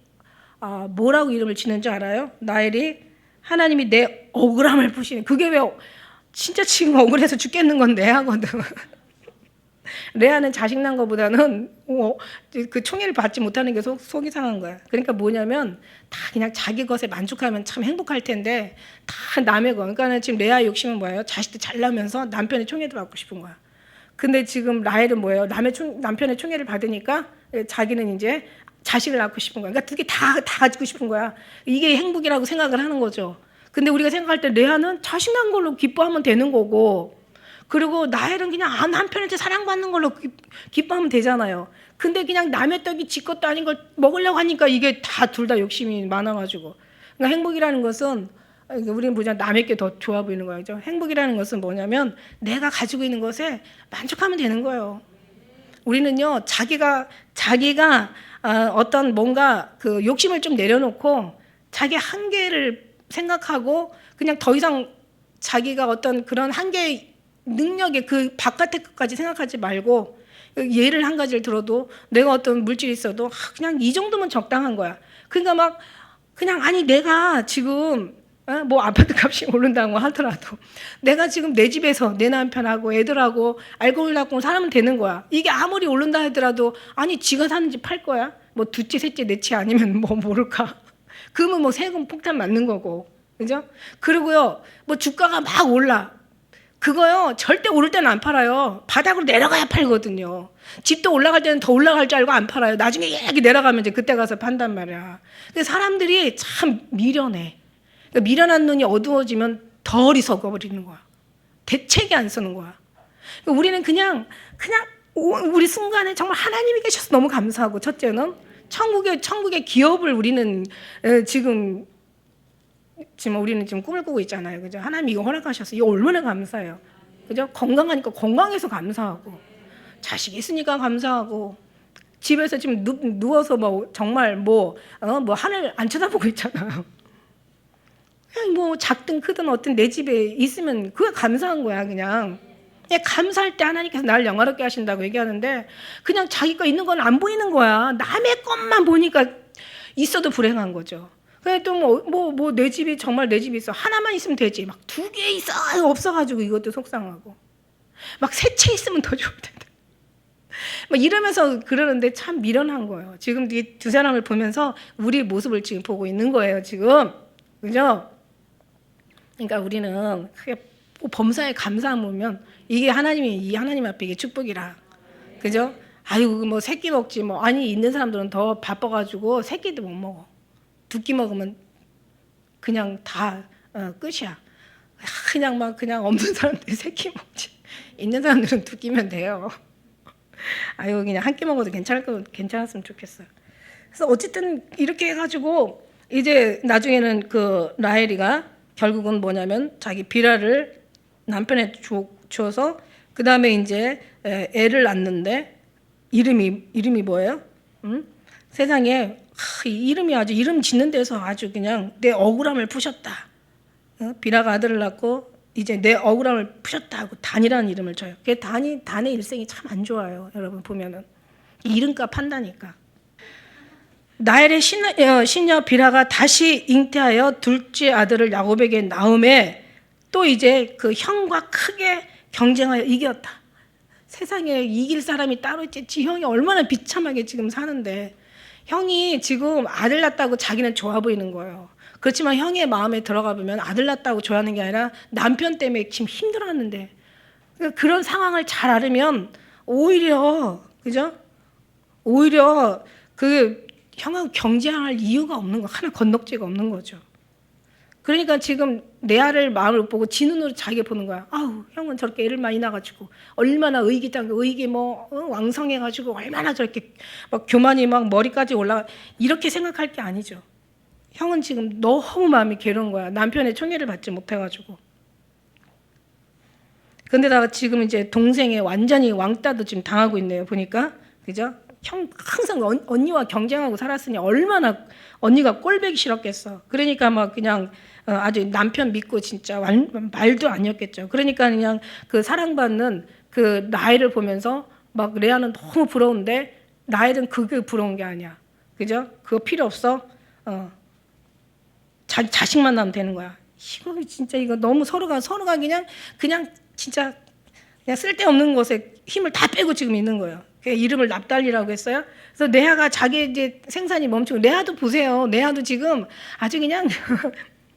뭐라고 이름을 지는지 알아요? 나엘이 하나님이 내 억울함을 푸시는 그게 왜 진짜 지금 억울해서 죽겠는 건 레아거든. 레아는 자식 난 것보다는 그 총애를 받지 못하는 게 속이 상한 거야. 그러니까 뭐냐면 다 그냥 자기 것에 만족하면 참 행복할 텐데 다 남의 거. 그러니까 지금 레아의 욕심은 뭐예요? 자식들 잘 나면서 남편의 총애도 받고 싶은 거야. 근데 지금 라헬은 뭐예요? 남편의 총애를 받으니까 자기는 이제 자식을 낳고 싶은 거야. 그러니까 두 개 다 가지고 싶은 거야. 이게 행복이라고 생각을 하는 거죠. 근데 우리가 생각할 때 레아는 자식 낳은 걸로 기뻐하면 되는 거고, 그리고 라헬은 그냥 남편한테 사랑받는 걸로 기뻐하면 되잖아요. 근데 그냥 남의 떡이 지 것도 아닌 걸 먹으려고 하니까 이게 다 둘 다 욕심이 많아가지고. 그러니까 행복이라는 것은 우리는 보자 남의 게 더 좋아 보이는 거죠. 행복이라는 것은 뭐냐면 내가 가지고 있는 것에 만족하면 되는 거예요. 우리는요 자기가 어떤 뭔가 그 욕심을 좀 내려놓고 자기 한계를 생각하고 그냥 더 이상 자기가 어떤 그런 한계 능력의 그 바깥의 것까지 생각하지 말고 예를 한 가지를 들어도 내가 어떤 물질이 있어도 그냥 이 정도면 적당한 거야. 그러니까 막 그냥 아니 내가 지금 뭐 아파트 값이 오른다고 하더라도 내가 지금 내 집에서 내 남편하고 애들하고 알코올 낳고 살면 되는 거야. 이게 아무리 오른다 하더라도 아니 지가 사는 집 팔 거야? 뭐 두채 셋째 넷째 아니면 뭐 모를까? 그러면 뭐 세금 폭탄 맞는 거고, 그죠? 그리고요 뭐 주가가 막 올라. 그거요 절대 오를 때는 안 팔아요. 바닥으로 내려가야 팔거든요. 집도 올라갈 때는 더 올라갈 줄 알고 안 팔아요. 나중에 이렇게 내려가면 이제 그때 가서 판단 말이야. 근데 사람들이 참 미련해. 그러니까 미련한 눈이 어두워지면 더 어리석어 버리는 거야. 대책이 안 서는 거야. 그러니까 우리는 그냥 우리 순간에 정말 하나님이 계셔서 너무 감사하고, 첫째는 천국의 기업을 우리는 지금 우리는 지금 꿈을 꾸고 있잖아요. 그죠? 하나님 이거 허락하셔서 이거 얼마나 감사해요. 그죠? 건강하니까 건강해서 감사하고, 자식 있으니까 감사하고, 집에서 지금 누워서 뭐 정말 뭐 하늘 안 쳐다보고 있잖아요. 그냥 뭐 작든 크든 어떤 내 집에 있으면 그게 감사한 거야. 그냥 감사할 때 하나님께서 나를 영화롭게 하신다고 얘기하는데 그냥 자기 거 있는 건 안 보이는 거야. 남의 것만 보니까 있어도 불행한 거죠. 그래 또 뭐 내 집이 정말 내 집이 있어. 하나만 있으면 되지. 막 2개 있어 없어가지고 이것도 속상하고, 막 3채 있으면 더 좋을 텐데. 막 이러면서 그러는데 참 미련한 거예요. 지금 이 두 사람을 보면서 우리 모습을 지금 보고 있는 거예요. 지금, 그죠? 그러니까 우리는 범사에 감사함 보면 이게 이 하나님 앞에 이게 축복이라, 그죠? 아이고 뭐 새끼 먹지 뭐. 아니 있는 사람들은 더 바빠가지고 새끼도 못 먹어. 2끼 먹으면 그냥 다 끝이야. 그냥 없는 사람들이 새끼 먹지. 있는 사람들은 2끼면 돼요. 아이고 그냥 1끼 먹어도 괜찮았으면 좋겠어요. 그래서 어쨌든 이렇게 해가지고 이제 나중에는 그 라헬이가 결국은 뭐냐면 자기 비라를 남편에 주어서 그 다음에 이제 애를 낳는데 이름이 뭐예요? 세상에 이 이름이 아주 이름 짓는 데서 아주 그냥 내 억울함을 푸셨다. 비라가 아들을 낳고 이제 내 억울함을 푸셨다 하고 단이라는 이름을 줘요. 단의 일생이 참 안 좋아요. 여러분 보면은 이름값 한다니까. 나엘의 시녀 비라가 다시 잉태하여 둘째 아들을 야곱에게 낳음에 또 이제 그 형과 크게 경쟁하여 이겼다. 세상에 이길 사람이 따로 있지. 지 형이 얼마나 비참하게 지금 사는데, 형이 지금 아들 낳았다고 자기는 좋아 보이는 거예요. 그렇지만 형의 마음에 들어가 보면 아들 낳았다고 좋아하는 게 아니라 남편 때문에 지금 힘들어하는데, 그런 상황을 잘 알으면 오히려, 그죠? 오히려 그 형하고 경쟁할 이유가 없는 거, 하나 건덕지가 없는 거죠. 그러니까 지금 레아를 마음을 보고 지 눈으로 자기가 보는 거야. 아우, 형은 저렇게 애를 많이 낳아가지고 얼마나 의기 뭐 왕성해가지고 얼마나 저렇게 막 교만이 막 머리까지 올라가, 이렇게 생각할 게 아니죠. 형은 지금 너무 마음이 괴로운 거야. 남편의 총애를 받지 못해가지고. 근데다가 지금 이제 동생의 완전히 왕따도 지금 당하고 있네요. 보니까. 그죠? 형 항상 언니와 경쟁하고 살았으니 얼마나 언니가 꼴보기 싫었겠어. 그러니까 막 그냥 아주 남편 믿고 진짜 말도 아니었겠죠. 그러니까 그냥 그 사랑받는 그 라헬을 보면서 막 레아는 너무 부러운데 라헬은 그게 부러운 게 아니야. 그죠? 그거 필요 없어. 자식만 나면 되는 거야. 이거 진짜 이거 너무 서로가 그냥 진짜 그냥 쓸데없는 것에 힘을 다 빼고 지금 있는 거예요. 이름을 납달리라고 했어요. 그래서 레아가 자기 이제 생산이 멈추고, 레아도 보세요. 레아도 지금 아주 그냥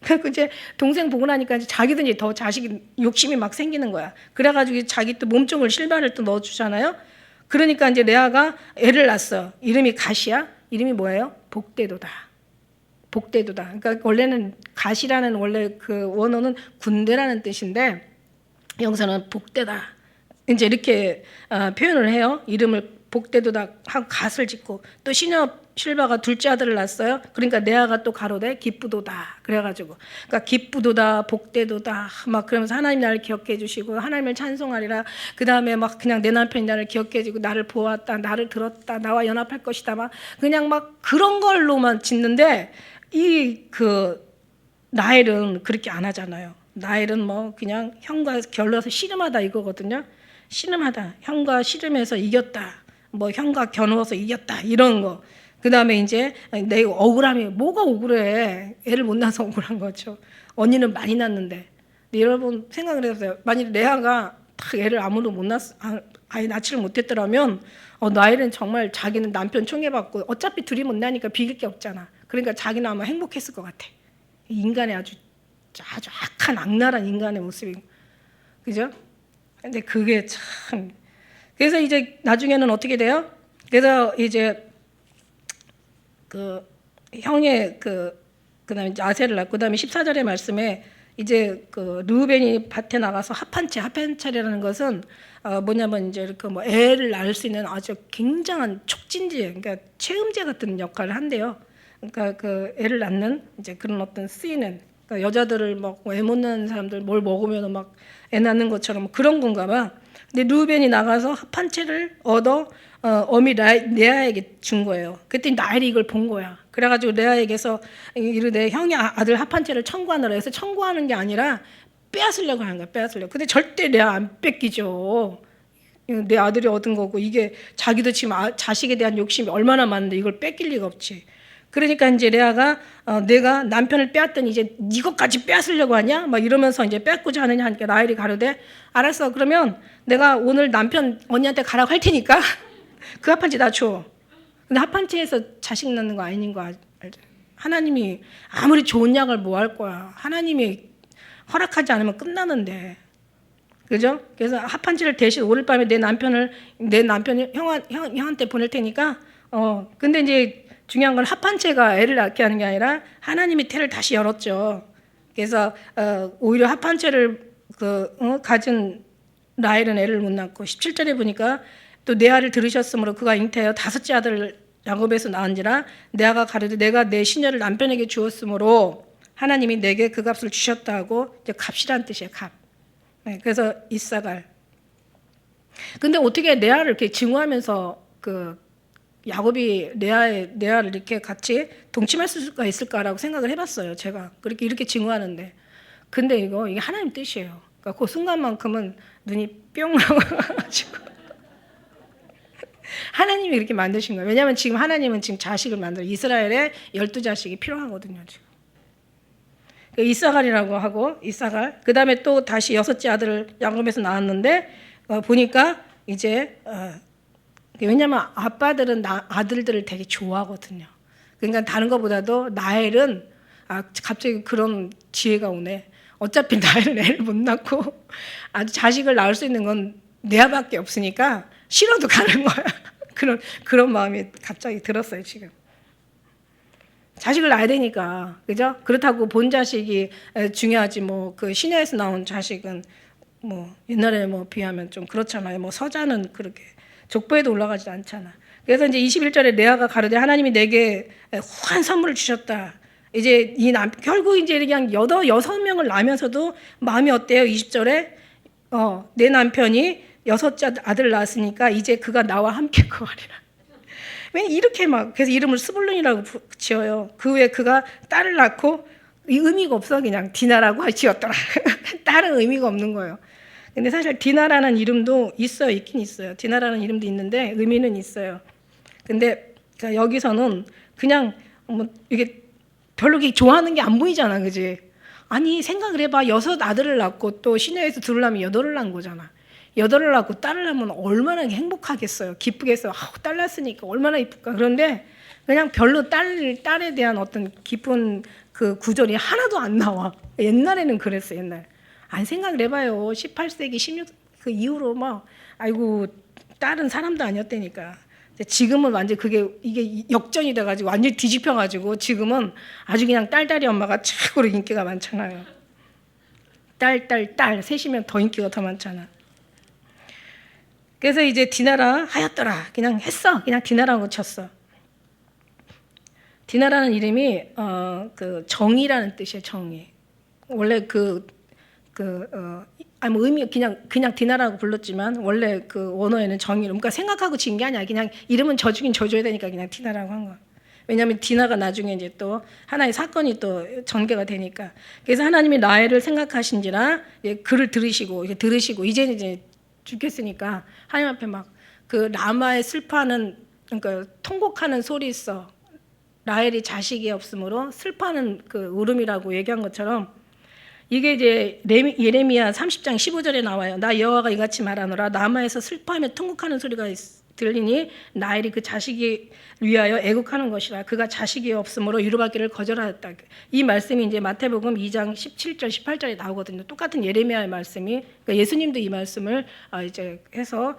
그래서 이제 동생 보고 나니까 이제 자기도 이제 더 자식 욕심이 막 생기는 거야. 그래가지고 자기 또 몸종을 실바를 또 넣어주잖아요. 그러니까 이제 레아가 애를 낳았어. 이름이 가시야. 이름이 뭐예요? 복대도다. 복대도다. 그러니까 원래는 가시라는 원래 그 원어는 군대라는 뜻인데 여기서는 복대다. 이제 이렇게 표현을 해요. 이름을 복대도다 하고 갓을 짓고, 또 실바가 둘째 아들을 낳았어요. 그러니까 레아가 또 가로되 기쁘도다. 그래가지고 그러니까 기쁘도다, 복대도다 막 그러면서 하나님 나를 기억해 주시고 하나님을 찬송하리라. 그 다음에 막 그냥 내 남편이 나를 기억해 주고 나를 보았다, 나를 들었다, 나와 연합할 것이다, 막 그냥 막 그런 걸로만 짓는데 이 그 라헬은 그렇게 안 하잖아요. 라헬은 뭐 그냥 형과 결러서 씨름하다 이거거든요. 씨름하다, 형과 씨름해서 이겼다, 뭐 형과 겨누어서 이겼다, 이런 거. 그 다음에 이제 내 억울함이 뭐가 억울해? 애를 못 낳아서 억울한 거죠. 언니는 많이 낳는데. 근데 여러분 생각을 해보세요. 만약 레아가 딱 애를 아무도 못 낳았, 아예 낳지를 못했더라면 라헬은 정말 자기는 남편 총애받고 어차피 둘이 못 낳으니까 비길 게 없잖아. 그러니까 자기는 아마 행복했을 것 같아. 인간의 아주 악한 악랄한 인간의 모습이, 그죠? 근데 그게 참, 그래서 이제 나중에는 어떻게 돼요? 그래서 이제 그 형의 그다음에 이제 아셀을 낳고, 그다음에 14절의 말씀에 이제 그 르우벤이 밭에 나가서 합한차례라는 것은 뭐냐면 이제 이렇게 뭐 애를 낳을 수 있는 아주 굉장한 촉진제, 그러니까 체음제 같은 역할을 한대요. 그러니까 그 애를 낳는 이제 그런 어떤 쓰이는, 그러니까 여자들을 막 애 못 낳는 사람들 뭘 먹으면 막 애 낳는 것처럼 그런 건가 봐. 근데 르우벤이 나가서 합한채를 얻어 어미 레아에게 준 거예요. 그랬더니 라헬이 이걸 본 거야. 그래가지고 레아에게서 이르되 형이 아들 합한채를 청구하느라 해서, 청구하는 게 아니라 빼앗으려고 하는 거야. 빼앗으려고. 근데 절대 레아 안 뺏기죠. 내 아들이 얻은 거고, 이게 자기도 지금 자식에 대한 욕심이 얼마나 많은데 이걸 뺏길 리가 없지. 그러니까 이제 레아가 내가 남편을 빼앗더니 이제 이것까지 빼앗으려고 하냐? 막 이러면서 이제 뺏고자 하느냐 하니까 라헬이 가로되 알았어. 그러면 내가 오늘 남편 언니한테 가라고 할 테니까 그 합한채 나 줘. 근데 합한채에서 자식 낳는 거 아닌 거 알죠? 하나님이 아무리 좋은 약을 뭐 할 거야. 하나님이 허락하지 않으면 끝나는데. 그죠? 그래서 합한채를 대신 오늘 밤에 내 남편 형한테 보낼 테니까 근데 이제 중요한 건 합한채가 애를 낳게 하는 게 아니라 하나님이 태를 다시 열었죠. 그래서 오히려 합한채를 가진 라헬은 애를 못 낳고, 17절에 보니까 또 레아를 들으셨으므로 그가 잉태하여 다섯째 아들을 야곱에서 낳은지라 레아가 가르되 내가 내 시녀를 남편에게 주었으므로 하나님이 내게 그 값을 주셨다 하고, 이제 값이란 뜻이에요. 값. 네, 그래서 이사갈. 근데 어떻게 레아를 이렇게 증오하면서 야곱이 레아를 이렇게 같이 동침할 수가 있을까라고 생각을 해봤어요. 제가 그렇게 이렇게 증오하는데, 근데 이게 하나님 뜻이에요. 그러니까 그 순간만큼은 눈이 뿅 나와가지고 하나님이 이렇게 만드신 거예요. 왜냐하면 지금 하나님은 지금 자식을 만들어, 이스라엘에 12자식이 필요하거든요. 지금 이사갈이라고 하고, 이사갈. 그 다음에 또 다시 여섯째 아들을 야곱에서 낳았는데 보니까 이제 왜냐면 아빠들은 아들들을 되게 좋아하거든요. 그러니까 다른 것보다도 라헬은 갑자기 그런 지혜가 오네. 어차피 라헬은 애를 못 낳고 아주 자식을 낳을 수 있는 건 레아밖에 없으니까 싫어도 가는 거야. 그런 마음이 갑자기 들었어요 지금. 자식을 낳아야 되니까, 그죠? 그렇다고 본 자식이 중요하지. 뭐 그 시내에서 나온 자식은 뭐 옛날에 뭐 비하면 좀 그렇잖아요. 뭐 서자는 그렇게 족보에도 올라가지 않잖아. 그래서 이제 21절에 레아가 가로되 하나님이 내게 후한 선물을 주셨다. 이제 결국 이제 그냥 여섯 명을 낳으면서도 마음이 어때요? 20절에 내 남편이 6째 아들을 낳았으니까 이제 그가 나와 함께 거하리라. 왜 이렇게 막 그래서 이름을 스불룬이라고 지어요. 그 후에 그가 딸을 낳고 이 의미가 없어. 그냥 디나라고 지었더라. 딸은 의미가 없는 거예요. 근데 사실 디나라는 이름도 있긴 있어요. 디나라는 이름도 있는데 의미는 있어요. 근데 여기서는 그냥 뭐 이게 별로 좋아하는 게 안 보이잖아, 그지? 아니 생각을 해봐. 6 아들을 낳고 또 시내에서 둘러면 8을 낳은 거잖아. 8을 낳고 딸을 낳으면 얼마나 행복하겠어요. 기쁘겠어요. 딸 낳았으니까 얼마나 이쁠까. 그런데 그냥 별로 딸에 대한 어떤 기쁜 그 구절이 하나도 안 나와. 옛날에는 그랬어. 옛날. 안 생각을 해봐요. 18세기 16 그 이후로 막 아이고 딸은 사람도 아니었다니까. 지금은 완전 이게 역전이 돼가지고 완전 뒤집혀가지고 지금은 아주 그냥 딸딸이 엄마가 최고로 인기가 많잖아요. 딸 셋이면 더 인기가 더 많잖아. 그래서 이제 디나라 하였더라. 그냥 했어. 그냥 디나라고 쳤어. 디나라는 이름이 그 정의라는 뜻이에요. 정의. 원래 뭐 의미 그냥 디나라고 불렀지만 원래 그 원어에는 정의로. 그러니까 생각하고 지은 게 아니야. 그냥 이름은 져주긴 져줘야 되니까 그냥 디나라고 한 거야. 왜냐하면 디나가 나중에 이제 또 하나의 사건이 또 전개가 되니까. 그래서 하나님이 라헬을 생각하신지라 그를 들으시고 이제는 이제 죽겠으니까 하나님 앞에 막 그 라마의 슬퍼하는 그러니까 통곡하는 소리 있어. 라헬이 자식이 없으므로 슬퍼하는 그 울음이라고 얘기한 것처럼 이게 이제 예레미야 30장 15절에 나와요. 나 여호와가 이같이 말하노라. 라마에서 슬퍼하며 통곡하는 소리가 들리니 라헬이 그 자식이 위하여 애국하는 것이라. 그가 자식이 없으므로 위로받기를 거절하였다. 이 말씀이 이제 마태복음 2장 17절 18절에 나오거든요. 똑같은 예레미야의 말씀이. 그러니까 예수님도 이 말씀을 이제 해서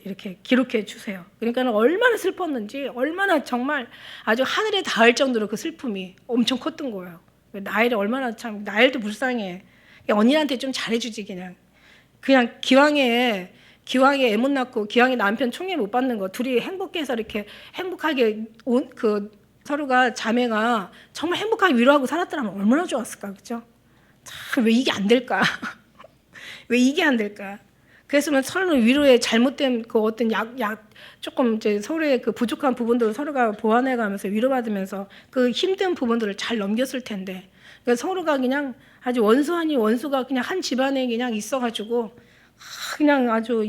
이렇게 기록해 주세요. 그러니까 얼마나 슬펐는지 얼마나 정말 아주 하늘에 닿을 정도로 그 슬픔이 엄청 컸던 거예요. 라헬이 얼마나 참 라헬도 불쌍해. 언니한테 좀 잘해주지 그냥 기왕에 애 못 낳고 기왕에 남편 총애 못 받는 거 둘이 행복해서 이렇게 행복하게 그 서로가 자매가 정말 행복하게 위로하고 살았더라면 얼마나 좋았을까, 그렇죠? 참 왜 이게 안 될까? 왜 이게 안 될까? 그랬으면 서로 위로에 잘못된 그 어떤 조금 이제 서로의 그 부족한 부분들을 서로가 보완해가면서 위로받으면서 그 힘든 부분들을 잘 넘겼을 텐데. 그러니까 서로가 그냥 아주 원수가 그냥 한 집안에 그냥 있어가지고 그냥 아주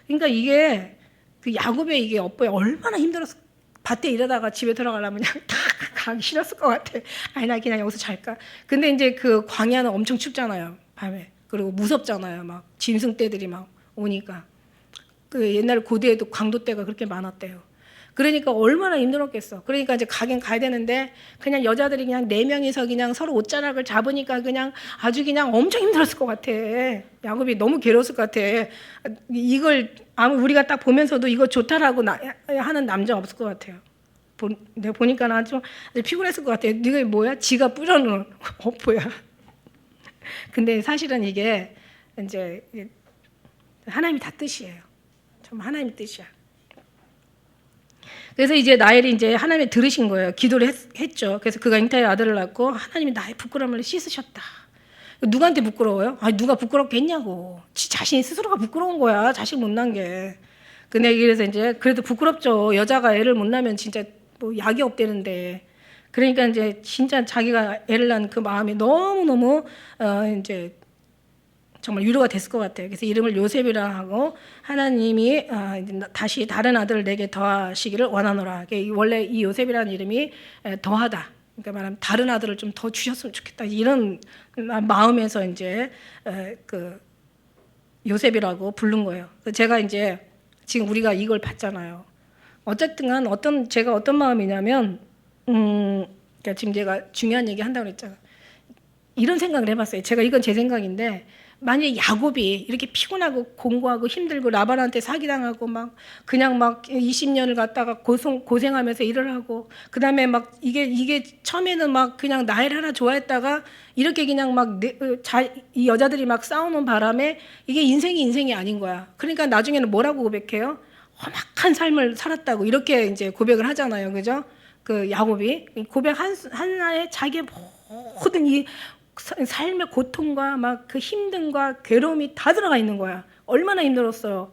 그러니까 이게 그 야곱의 이게 업보에 얼마나 힘들었어. 밭에 일하다가 집에 들어가려면 그냥 다 가기 싫었을 것 같아. 아니 나 그냥 여기서 잘까. 근데 이제 그 광야는 엄청 춥잖아요, 밤에. 그리고 무섭잖아요. 막 짐승떼들이 막 오니까. 그 옛날 고대에도 광도떼가 그렇게 많았대요. 그러니까 얼마나 힘들었겠어. 그러니까 이제 가긴 가야 되는데 그냥 여자들이 그냥 4명이서 그냥 서로 옷자락을 잡으니까 그냥 아주 그냥 엄청 힘들었을 것 같아. 야곱이 너무 괴로웠을 것 같아. 이걸 아무 우리가 딱 보면서도 이거 좋다라고 하는 남자 없을 것 같아요. 내가 보니까 아주 피곤했을 것 같아. 네가 뭐야? 지가 뿌려놓은 업보야. 근데 사실은 이게 이제 하나님이 다 뜻이에요. 정말 하나님의 뜻이야. 그래서 이제 라헬이 이제 하나님이 들으신 거예요. 기도를 했죠. 그래서 그가 잉타의 아들을 낳고 하나님이 나의 부끄러움을 씻으셨다. 누구한테 부끄러워요? 아니 누가 부끄럽겠냐고. 자신이 스스로가 부끄러운 거야. 자식 못 낳은 게. 근데 그래서 이제 그래도 부끄럽죠. 여자가 애를 못 낳으면 진짜 뭐 약이 없대는데. 그러니까 이제 진짜 자기가 애를 낳은 그 마음이 너무너무 이제 정말 위로가 됐을 것 같아요. 그래서 이름을 요셉이라 하고 하나님이 다시 다른 아들을 내게 더하시기를 원하노라. 원래 이 요셉이라는 이름이 더하다. 그러니까 말하면 다른 아들을 좀 더 주셨으면 좋겠다. 이런 마음에서 이제 그 요셉이라고 부른 거예요. 제가 이제 지금 우리가 이걸 봤잖아요. 어쨌든간 제가 어떤 마음이냐면 그러니까 지금 제가 중요한 얘기 한다고 그랬잖아요. 이런 생각을 해봤어요. 제가 이건 제 생각인데 만약에 야곱이 이렇게 피곤하고 공고하고 힘들고 라반한테 사기당하고 막 그냥 막 20년을 갖다가 고생하면서 일을 하고 그다음에 막 이게 처음에는 막 그냥 나를 하나 좋아했다가 이렇게 그냥 막 이 여자들이 막 싸우는 바람에 이게 인생이 아닌 거야. 그러니까 나중에는 뭐라고 고백해요? 험악한 삶을 살았다고 이렇게 이제 고백을 하잖아요. 그죠? 그 야곱이 고백 하나에 자기의 모든 이 삶의 고통과 막 그 힘듦과 괴로움이 다 들어가 있는 거야. 얼마나 힘들었어요.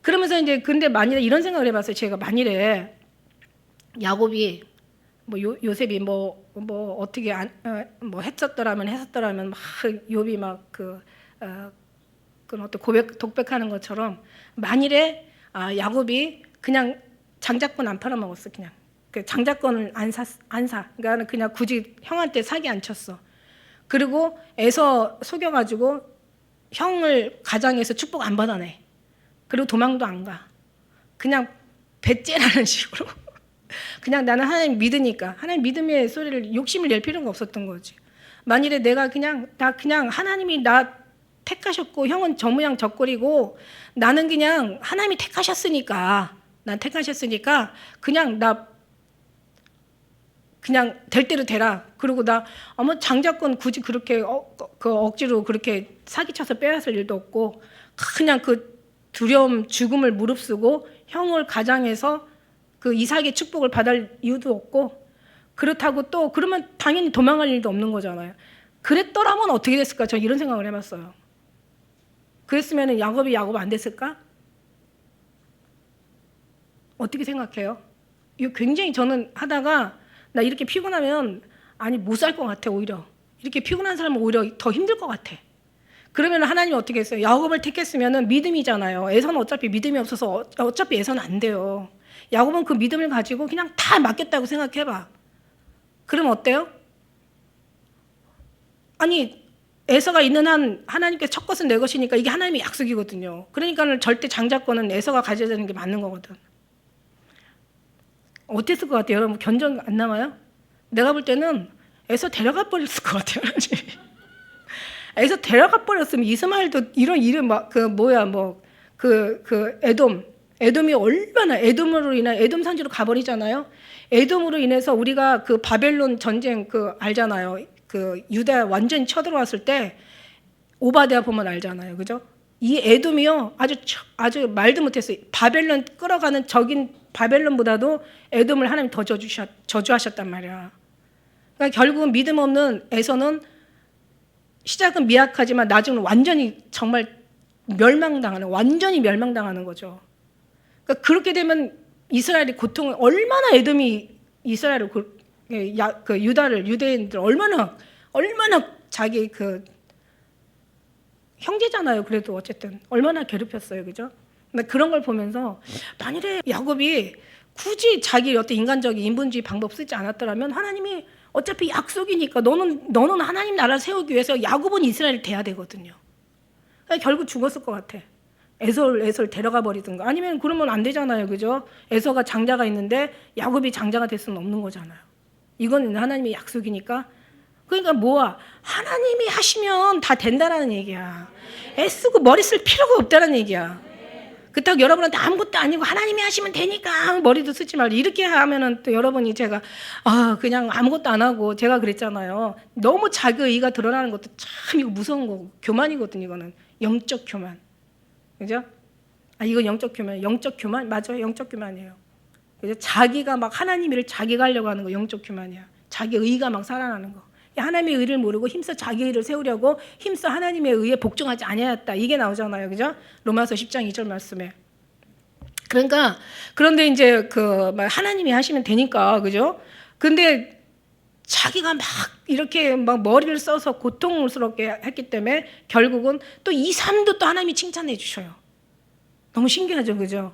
그러면서 이제 근데 만일에 이런 생각을 해봤어요. 제가 만일에 야곱이 뭐 요셉이 뭐 어떻게 뭐 했었더라면 막 욥이 막 그 어떤 독백하는 것처럼 만일에 야곱이 그냥 장자권 안 팔아먹었어. 그냥 그 장자권을 안 사. 그러니까 그냥 굳이 형한테 사기 안 쳤어. 그리고 에서 속여가지고 형을 가장해서 축복 안 받아내. 그리고 도망도 안 가. 그냥 배째라는 식으로. 그냥 나는 하나님 믿으니까. 하나님 믿음의 소리를 욕심을 낼 필요가 없었던 거지. 만일에 내가 그냥 하나님이 나 택하셨고 형은 저 모양 저 꼴이고 나는 그냥 하나님이 택하셨으니까 그냥 될 대로 되라. 그리고 나 장자권 굳이 그렇게 억지로 그렇게 사기쳐서 빼앗을 일도 없고 그냥 그 두려움 죽음을 무릅쓰고 형을 가장해서 그 이삭의 축복을 받을 이유도 없고 그렇다고 또 그러면 당연히 도망갈 일도 없는 거잖아요. 그랬더라면 어떻게 됐을까? 저 이런 생각을 해봤어요. 그랬으면 야곱이 야곱 안 됐을까? 어떻게 생각해요? 이거 굉장히 저는 하다가 나 이렇게 피곤하면 못 살 것 같아. 오히려 이렇게 피곤한 사람은 오히려 더 힘들 것 같아. 그러면 하나님이 어떻게 했어요? 야곱을 택했으면 믿음이잖아요. 에서는 어차피 믿음이 없어서 어차피 에서는 안 돼요. 야곱은 그 믿음을 가지고 그냥 다 맡겼다고 생각해봐. 그럼 어때요? 에서가 있는 한 하나님께서 첫 것은 내 것이니까 이게 하나님의 약속이거든요. 그러니까 절대 장자권은 에서가 가져야 되는 게 맞는 거거든. 어땠을 것 같아요? 여러분 견적 안 나와요? 내가 볼 때는 에서 데려가 버렸을 것 같아요. 에서 데려가 버렸으면 이스마엘도 이런 이름 에돔이 얼마나 에돔으로 인해 에돔 산지로 가버리잖아요. 에돔으로 인해서 우리가 그 바벨론 전쟁 알잖아요. 그 유다 완전히 쳐들어왔을 때 오바댜 보면 알잖아요. 그죠? 이 에돔이요 아주 말도 못했어요. 바벨론 끌어가는 적인 바벨론보다도 에돔을 하나님 더 저주하셨단 말이야. 그러니까 결국은 믿음 없는 에서는 시작은 미약하지만 나중은 완전히 정말 완전히 멸망당하는 거죠. 그러니까 그렇게 되면 이스라엘이 고통을 얼마나 에돔이 이스라엘을 유대인들 얼마나 자기 형제잖아요. 그래도 어쨌든 얼마나 괴롭혔어요. 그죠? 근데 그런 걸 보면서 만일에 야곱이 굳이 자기 어떤 인간적인 인본주의 방법 쓰지 않았더라면 하나님이 어차피 약속이니까 너는 하나님 나라를 세우기 위해서 야곱은 이스라엘을 대야 되거든요. 그러니까 결국 죽었을 것 같아. 에서를 데려가 버리든가 아니면 그러면 안 되잖아요. 그죠? 에서가 장자가 있는데 야곱이 장자가 될 수는 없는 거잖아요. 이건 하나님의 약속이니까. 그러니까 하나님이 하시면 다 된다라는 얘기야. 애쓰고 머리 쓸 필요가 없다라는 얘기야. 그렇다고 여러분한테 아무것도 아니고 하나님이 하시면 되니까 머리도 쓰지 말고 이렇게 하면은 또 여러분이 제가 그냥 아무것도 안 하고 제가 그랬잖아요. 너무 자기 의가 드러나는 것도 참 이거 무서운 거고 교만이거든요. 이거는 영적 교만. 그죠? 이거 영적 교만 맞아요. 영적 교만이에요. 그죠? 자기가 막 하나님 일을 자기가 하려고 하는 거 영적 교만이야. 자기 의가 막 살아나는 거. 하나님의 의를 모르고 힘써 자기 의를 세우려고 힘써 하나님의 의에 복종하지 아니하였다. 이게 나오잖아요. 그죠? 로마서 10장 2절 말씀에. 그런데 이제 하나님이 하시면 되니까. 그죠? 근데 자기가 막 이렇게 막 머리를 써서 고통스럽게 했기 때문에 결국은 또 2, 3도 또 하나님이 칭찬해 주셔요. 너무 신기하죠. 그죠?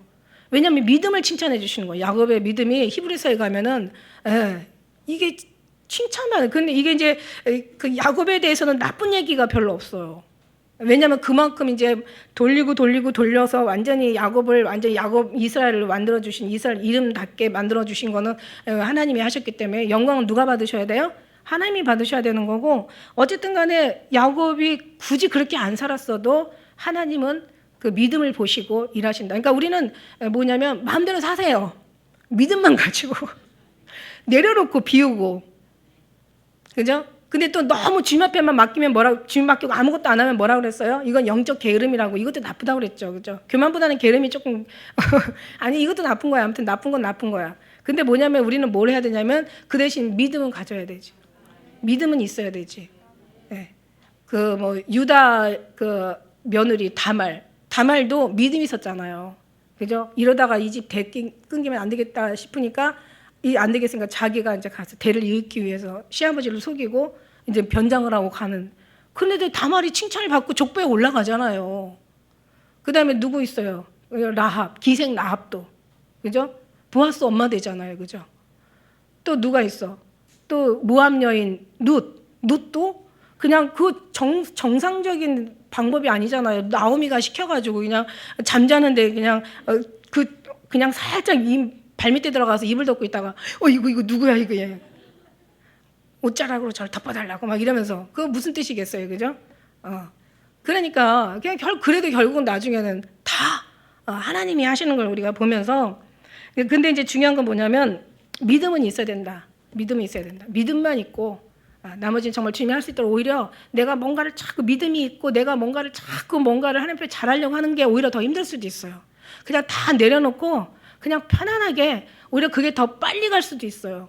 왜냐하면 믿음을 칭찬해 주시는 거예요. 야곱의 믿음이 히브리서에 가면은 이게 칭찬만. 근데 이게 이제 그 야곱에 대해서는 나쁜 얘기가 별로 없어요. 왜냐하면 그만큼 이제 돌려서 완전히 야곱 이스라엘을 만들어 주신 이스라엘 이름답게 만들어 주신 거는 하나님이 하셨기 때문에 영광은 누가 받으셔야 돼요? 하나님이 받으셔야 되는 거고, 어쨌든 간에 야곱이 굳이 그렇게 안 살았어도 하나님은 그 믿음을 보시고 일하신다. 그러니까 우리는 뭐냐면 마음대로 사세요. 믿음만 가지고 내려놓고 비우고, 그죠? 근데 또 너무 주님 앞에만 맡기면 주님 맡기고 아무것도 안 하면 뭐라 그랬어요? 이건 영적 게으름이라고. 이것도 나쁘다고 그랬죠. 그죠? 교만보다는 게으름이 조금 아니 이것도 나쁜 거야. 아무튼 나쁜 건 나쁜 거야. 근데 뭐냐면 우리는 뭘 해야 되냐면 그 대신 믿음은 가져야 되지. 믿음은 있어야 되지. 네. 그 뭐 유다 그 며느리 다말도 믿음이 있었잖아요. 그죠? 이러다가 이 집 대 끊기면 안 되겠다 싶으니까 안 되겠으니까 자기가 이제 가서 대를 이을기 위해서 시아버지를 속이고 이제 변장을 하고 가는. 그런데 다말이 칭찬을 받고 족보에 올라가잖아요. 그다음에 누구 있어요? 라합, 기생 라합도. 그죠? 보아스 엄마 되잖아요. 그죠? 또 누가 있어? 또 모압 여인 룻도 그냥 그 정상적인 방법이 아니잖아요. 나오미가 시켜가지고 그냥 잠자는데 그냥 그냥 살짝 발밑에 들어가서 이불 덮고 있다가 이거 누구야 이거 얘. 옷자락으로 저를 덮어달라고 막 이러면서 그거 무슨 뜻이겠어요, 그죠? 그러니까 그래도 결국은 나중에는 다 하나님이 하시는 걸 우리가 보면서. 근데 이제 중요한 건 뭐냐면 믿음은 있어야 된다. 믿음이 있어야 된다. 믿음만 있고 나머지는 정말 주님이 할 수 있도록 오히려 내가 뭔가를 자꾸 믿음이 있고 내가 뭔가를 하나님 앞에 잘하려고 하는 게 오히려 더 힘들 수도 있어요. 그냥 다 내려놓고 그냥 편안하게 오히려 그게 더 빨리 갈 수도 있어요.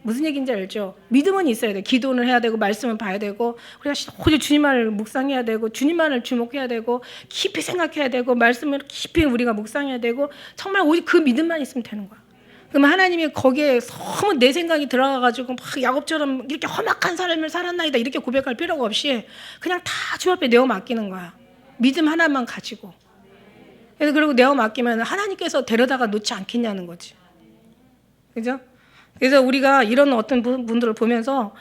무슨 얘기인지 알죠? 믿음은 있어야 돼. 기도는 해야 되고 말씀을 봐야 되고 우리가 오히려 주님만을 묵상해야 되고 주님만을 주목해야 되고 깊이 생각해야 되고 말씀을 깊이 우리가 묵상해야 되고 정말 오직 그 믿음만 있으면 되는 거야. 그러면 하나님이 거기에 너무 내 생각이 들어가가지고 막 야곱처럼 이렇게 험악한 삶을 살았나이다 이렇게 고백할 필요가 없이 그냥 다 주 앞에 내어 맡기는 거야. 믿음 하나만 가지고. 그래서 그리고 내어 맡기면 하나님께서 데려다가 놓지 않겠냐는 거지. 그죠? 그래서 우리가 이런 어떤 분들을 보면서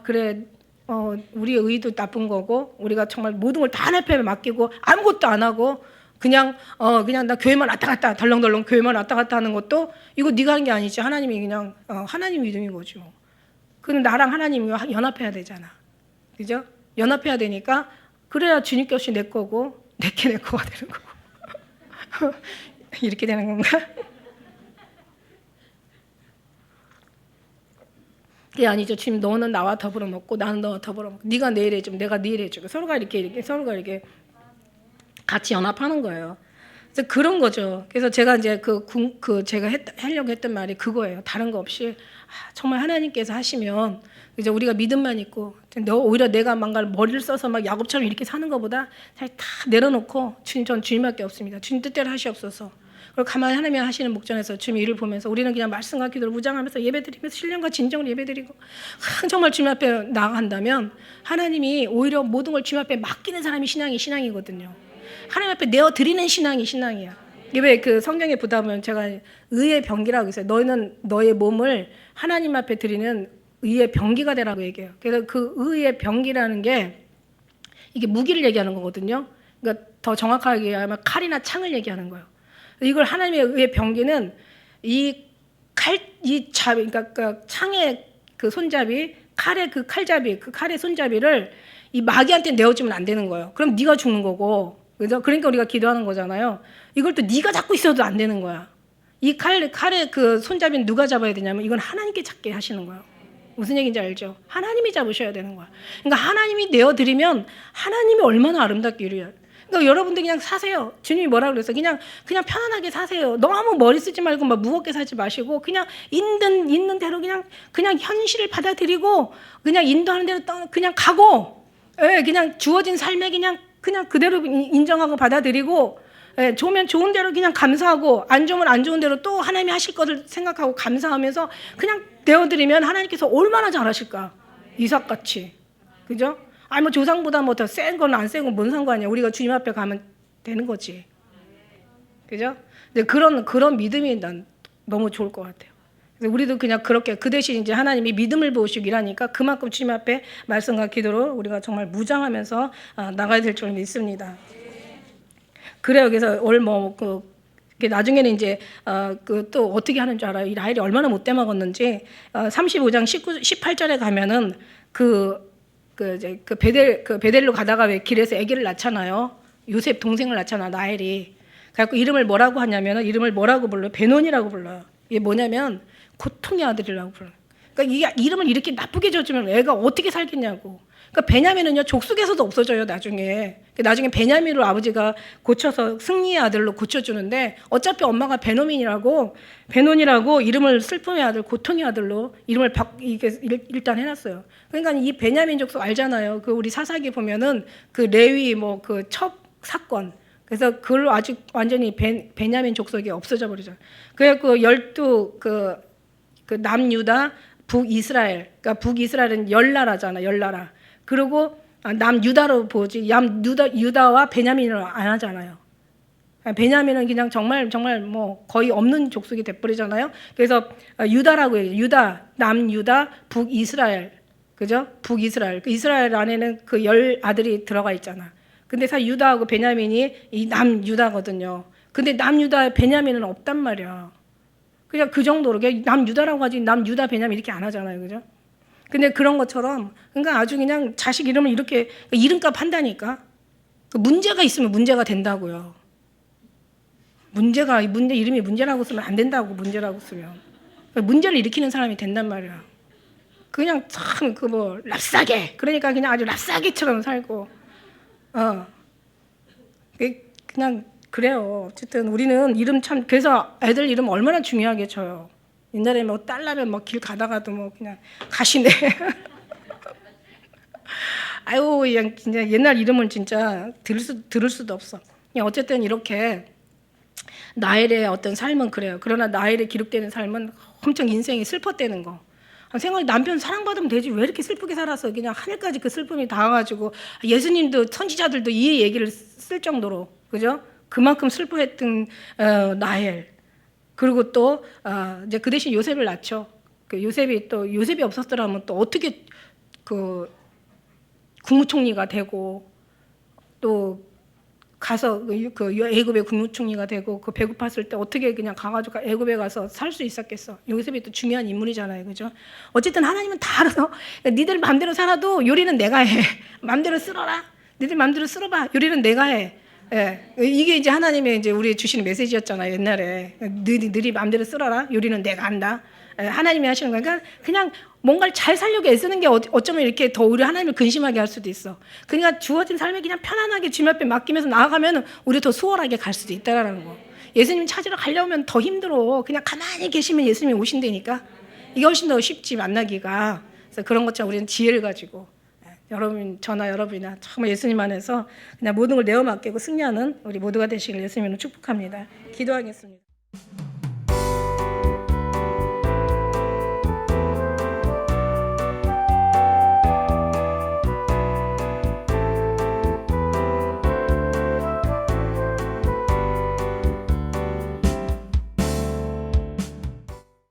그래 우리의 의도 나쁜 거고 우리가 정말 모든 걸 다 하나님 앞에 맡기고 아무것도 안 하고 그냥 나 교회만 왔다 갔다 덜렁덜렁 교회만 왔다 갔다 하는 것도 이거 네가 하는 게 아니지. 하나님이 그냥 하나님 믿음인 거죠. 그럼 나랑 하나님이 연합해야 되잖아. 그죠? 연합해야 되니까 그래야 주님 것이 내 거고 내게 내 거가 되는 거고. 이렇게 되는 건가? 그게 아니죠. 주님 너는 나와 더불어 먹고 나는 너와 더불어 먹고 네가 내일 해주고 내가 내일 해주고 서로가 이렇게 같이 연합하는 거예요. 그래서 그런 거죠. 그래서 제가 이제 제가 하려고 했던 말이 그거예요. 다른 거 없이 정말 하나님께서 하시면 이제 우리가 믿음만 있고 오히려 내가 뭔가 머리를 써서 막 야곱처럼 이렇게 사는 것보다 다 내려놓고 전 주님밖에 없습니다. 주님 뜻대로 하시옵소서. 그리고 가만히 하나님이 하시는 목전에서 주님 일을 보면서 우리는 그냥 말씀과 기도를 무장하면서 예배드리면서 신령과 진정으로 예배드리고 정말 주님 앞에 나아간다면 하나님이 오히려 모든 걸 주님 앞에 맡기는 사람이 신앙이거든요. 하나님 앞에 내어드리는 신앙이 신앙이야. 왜 그 성경에 보다 보면 제가 의의 병기라고 있어요. 너희는 너의 몸을 하나님 앞에 드리는 의의 병기가 되라고 얘기해요. 그래서 그 의의 병기라는 게 이게 무기를 얘기하는 거거든요. 그러니까 더 정확하게 얘기하면 칼이나 창을 얘기하는 거예요. 이걸 하나님의 의의 병기는 그러니까 그 창의 그 손잡이, 칼의 그 칼잡이, 그 칼의 손잡이를 이 마귀한테 내어주면 안 되는 거예요. 그럼 네가 죽는 거고, 그죠? 그러니까 우리가 기도하는 거잖아요. 이걸 또 네가 잡고 있어도 안 되는 거야. 이 칼의 그 손잡이는 누가 잡아야 되냐면 이건 하나님께 잡게 하시는 거예요. 무슨 얘기인지 알죠? 하나님이 잡으셔야 되는 거야. 그러니까 하나님이 내어드리면 하나님이 얼마나 아름답게 이루어요. 그러니까 여러분들 그냥 사세요. 주님이 뭐라 그랬어요? 그냥 편안하게 사세요. 너무 머리 쓰지 말고 막 무겁게 사지 마시고 그냥 있는 대로 그냥 현실을 받아들이고 그냥 인도하는 대로 그냥 가고, 그냥 주어진 삶에 그냥 그대로 인정하고 받아들이고, 좋으면 좋은 대로 그냥 감사하고 안 좋으면 안 좋은 대로 또 하나님이 하실 것을 생각하고 감사하면서 그냥 내어드리면 하나님께서 얼마나 잘하실까. 이삭같이. 그죠? 아니 뭐 조상보다 뭐 더 센 건 안 센 건 뭔 상관이야. 우리가 주님 앞에 가면 되는 거지. 그죠? 근데 그런 믿음이 난 너무 좋을 것 같아요. 그래서 우리도 그냥 그렇게 그 대신 이제 하나님이 믿음을 보시기라니까 그만큼 주님 앞에 말씀과 기도로 우리가 정말 무장하면서 나가야 될 줄 믿습니다. 그래요. 그래서 나중에는 이제 그 또 어떻게 하는 줄 알아요? 이 라헬이 얼마나 못돼 먹었는지 35장 18절에 가면은 그 베델로 가다가 왜 길에서 아기를 낳잖아요. 요셉 동생을 낳잖아, 라헬이. 그래갖고 이름을 뭐라고 하냐면은 이름을 뭐라고 불러요? 베논이라고 불러요. 이게 뭐냐면 고통의 아들이라고 불러요. 그러니까 이 이름을 이렇게 나쁘게 지어주면 애가 어떻게 살겠냐고. 그러니까 베냐민은요 족속에서도 없어져요 나중에. 나중에 베냐민으로 아버지가 고쳐서 승리의 아들로 고쳐주는데 어차피 엄마가 베논이라고 이름을 슬픔의 아들, 고통의 아들로 이름을 이게 일단 해놨어요. 그러니까 이 베냐민 족속 알잖아요. 그 우리 사사기 보면은 그 레위 뭐 그 첩 사건. 그래서 그걸 아직 완전히 베냐민 족속이 없어져 버리죠. 그래갖고 12 그 남유다 북이스라엘. 그러니까 북이스라엘은 10나라잖아, 10나라. 그리고 남유다로 보지, 유다와 베냐민을 안 하잖아요. 베냐민은 그냥 정말 뭐 거의 없는 족속이 돼버리잖아요. 그래서 유다라고 해요. 유다, 남유다, 북이스라엘. 그죠? 북이스라엘. 그 이스라엘 안에는 그 10 아들이 들어가 있잖아. 근데 사실 유다하고 베냐민이 이 남유다거든요. 근데 남유다, 베냐민은 없단 말이야. 그냥 그 정도로, 남유다라고 하지, 남유다, 베냐민 이렇게 안 하잖아요. 그죠? 근데 그런 것처럼, 그러니까 아주 그냥 자식 이름을 이렇게 이름값 한다니까. 문제가 있으면 문제가 된다고요. 이름이 문제라고 쓰면 안 된다고, 문제라고 쓰면. 문제를 일으키는 사람이 된단 말이야. 그냥 참, 랍싸게. 그러니까 그냥 아주 랍싸게처럼 살고, 그냥, 그래요. 어쨌든 우리는 이름 참, 그래서 애들 이름 얼마나 중요하게 쳐요. 옛날에 뭐 딸라면 뭐 길 가다가도 뭐 그냥 가시네. 아유, 그냥 진짜 옛날 이름을 진짜 들을 수도 없어. 그냥 어쨌든 이렇게 나엘의 어떤 삶은 그래요. 그러나 나엘에 기록되는 삶은 엄청 인생이 슬펐다는 거. 생각에 남편 사랑받으면 되지 왜 이렇게 슬프게 살아서 그냥 하늘까지 그 슬픔이 닿아가지고 예수님도 선지자들도 이 얘기를 쓸 정도로 그죠? 그만큼 슬퍼했던 나엘. 그리고 또 이제 그 대신 요셉을 낳죠. 요셉이 없었더라면 또 어떻게 그 국무총리가 되고 또 가서 그 애굽의 국무총리가 되고 그 배고팠을 때 어떻게 그냥 가가지고 애굽에 가서 살 수 있었겠어. 요셉이 또 중요한 인물이잖아요, 그죠? 어쨌든 하나님은 다 알아서 니들 마음대로 살아도 요리는 내가 해. 마음대로 쓸어라. 니들 마음대로 쓸어봐. 요리는 내가 해. 예, 이게 이제 하나님의 이제 우리 주시는 메시지였잖아요, 옛날에. 너희 마음대로 쓸어라. 요리는 내가 한다. 예, 하나님이 하시는 거니까 그냥 뭔가를 잘 살려고 애쓰는 게 어쩌면 이렇게 더 우리 하나님을 근심하게 할 수도 있어. 그러니까 주어진 삶에 그냥 편안하게 주님 앞에 맡기면서 나아가면 우리 더 수월하게 갈 수도 있다라는 거. 예수님 찾으러 가려면 더 힘들어. 그냥 가만히 계시면 예수님이 오신다니까. 이게 훨씬 더 쉽지 만나기가. 그래서 그런 것처럼 우리는 지혜를 가지고 여러분, 저나 여러분이나 정말 예수님 안에서 그냥 모든 걸 내어 맡기고 승리하는 우리 모두가 되시길 예수님으로 축복합니다. 기도하겠습니다.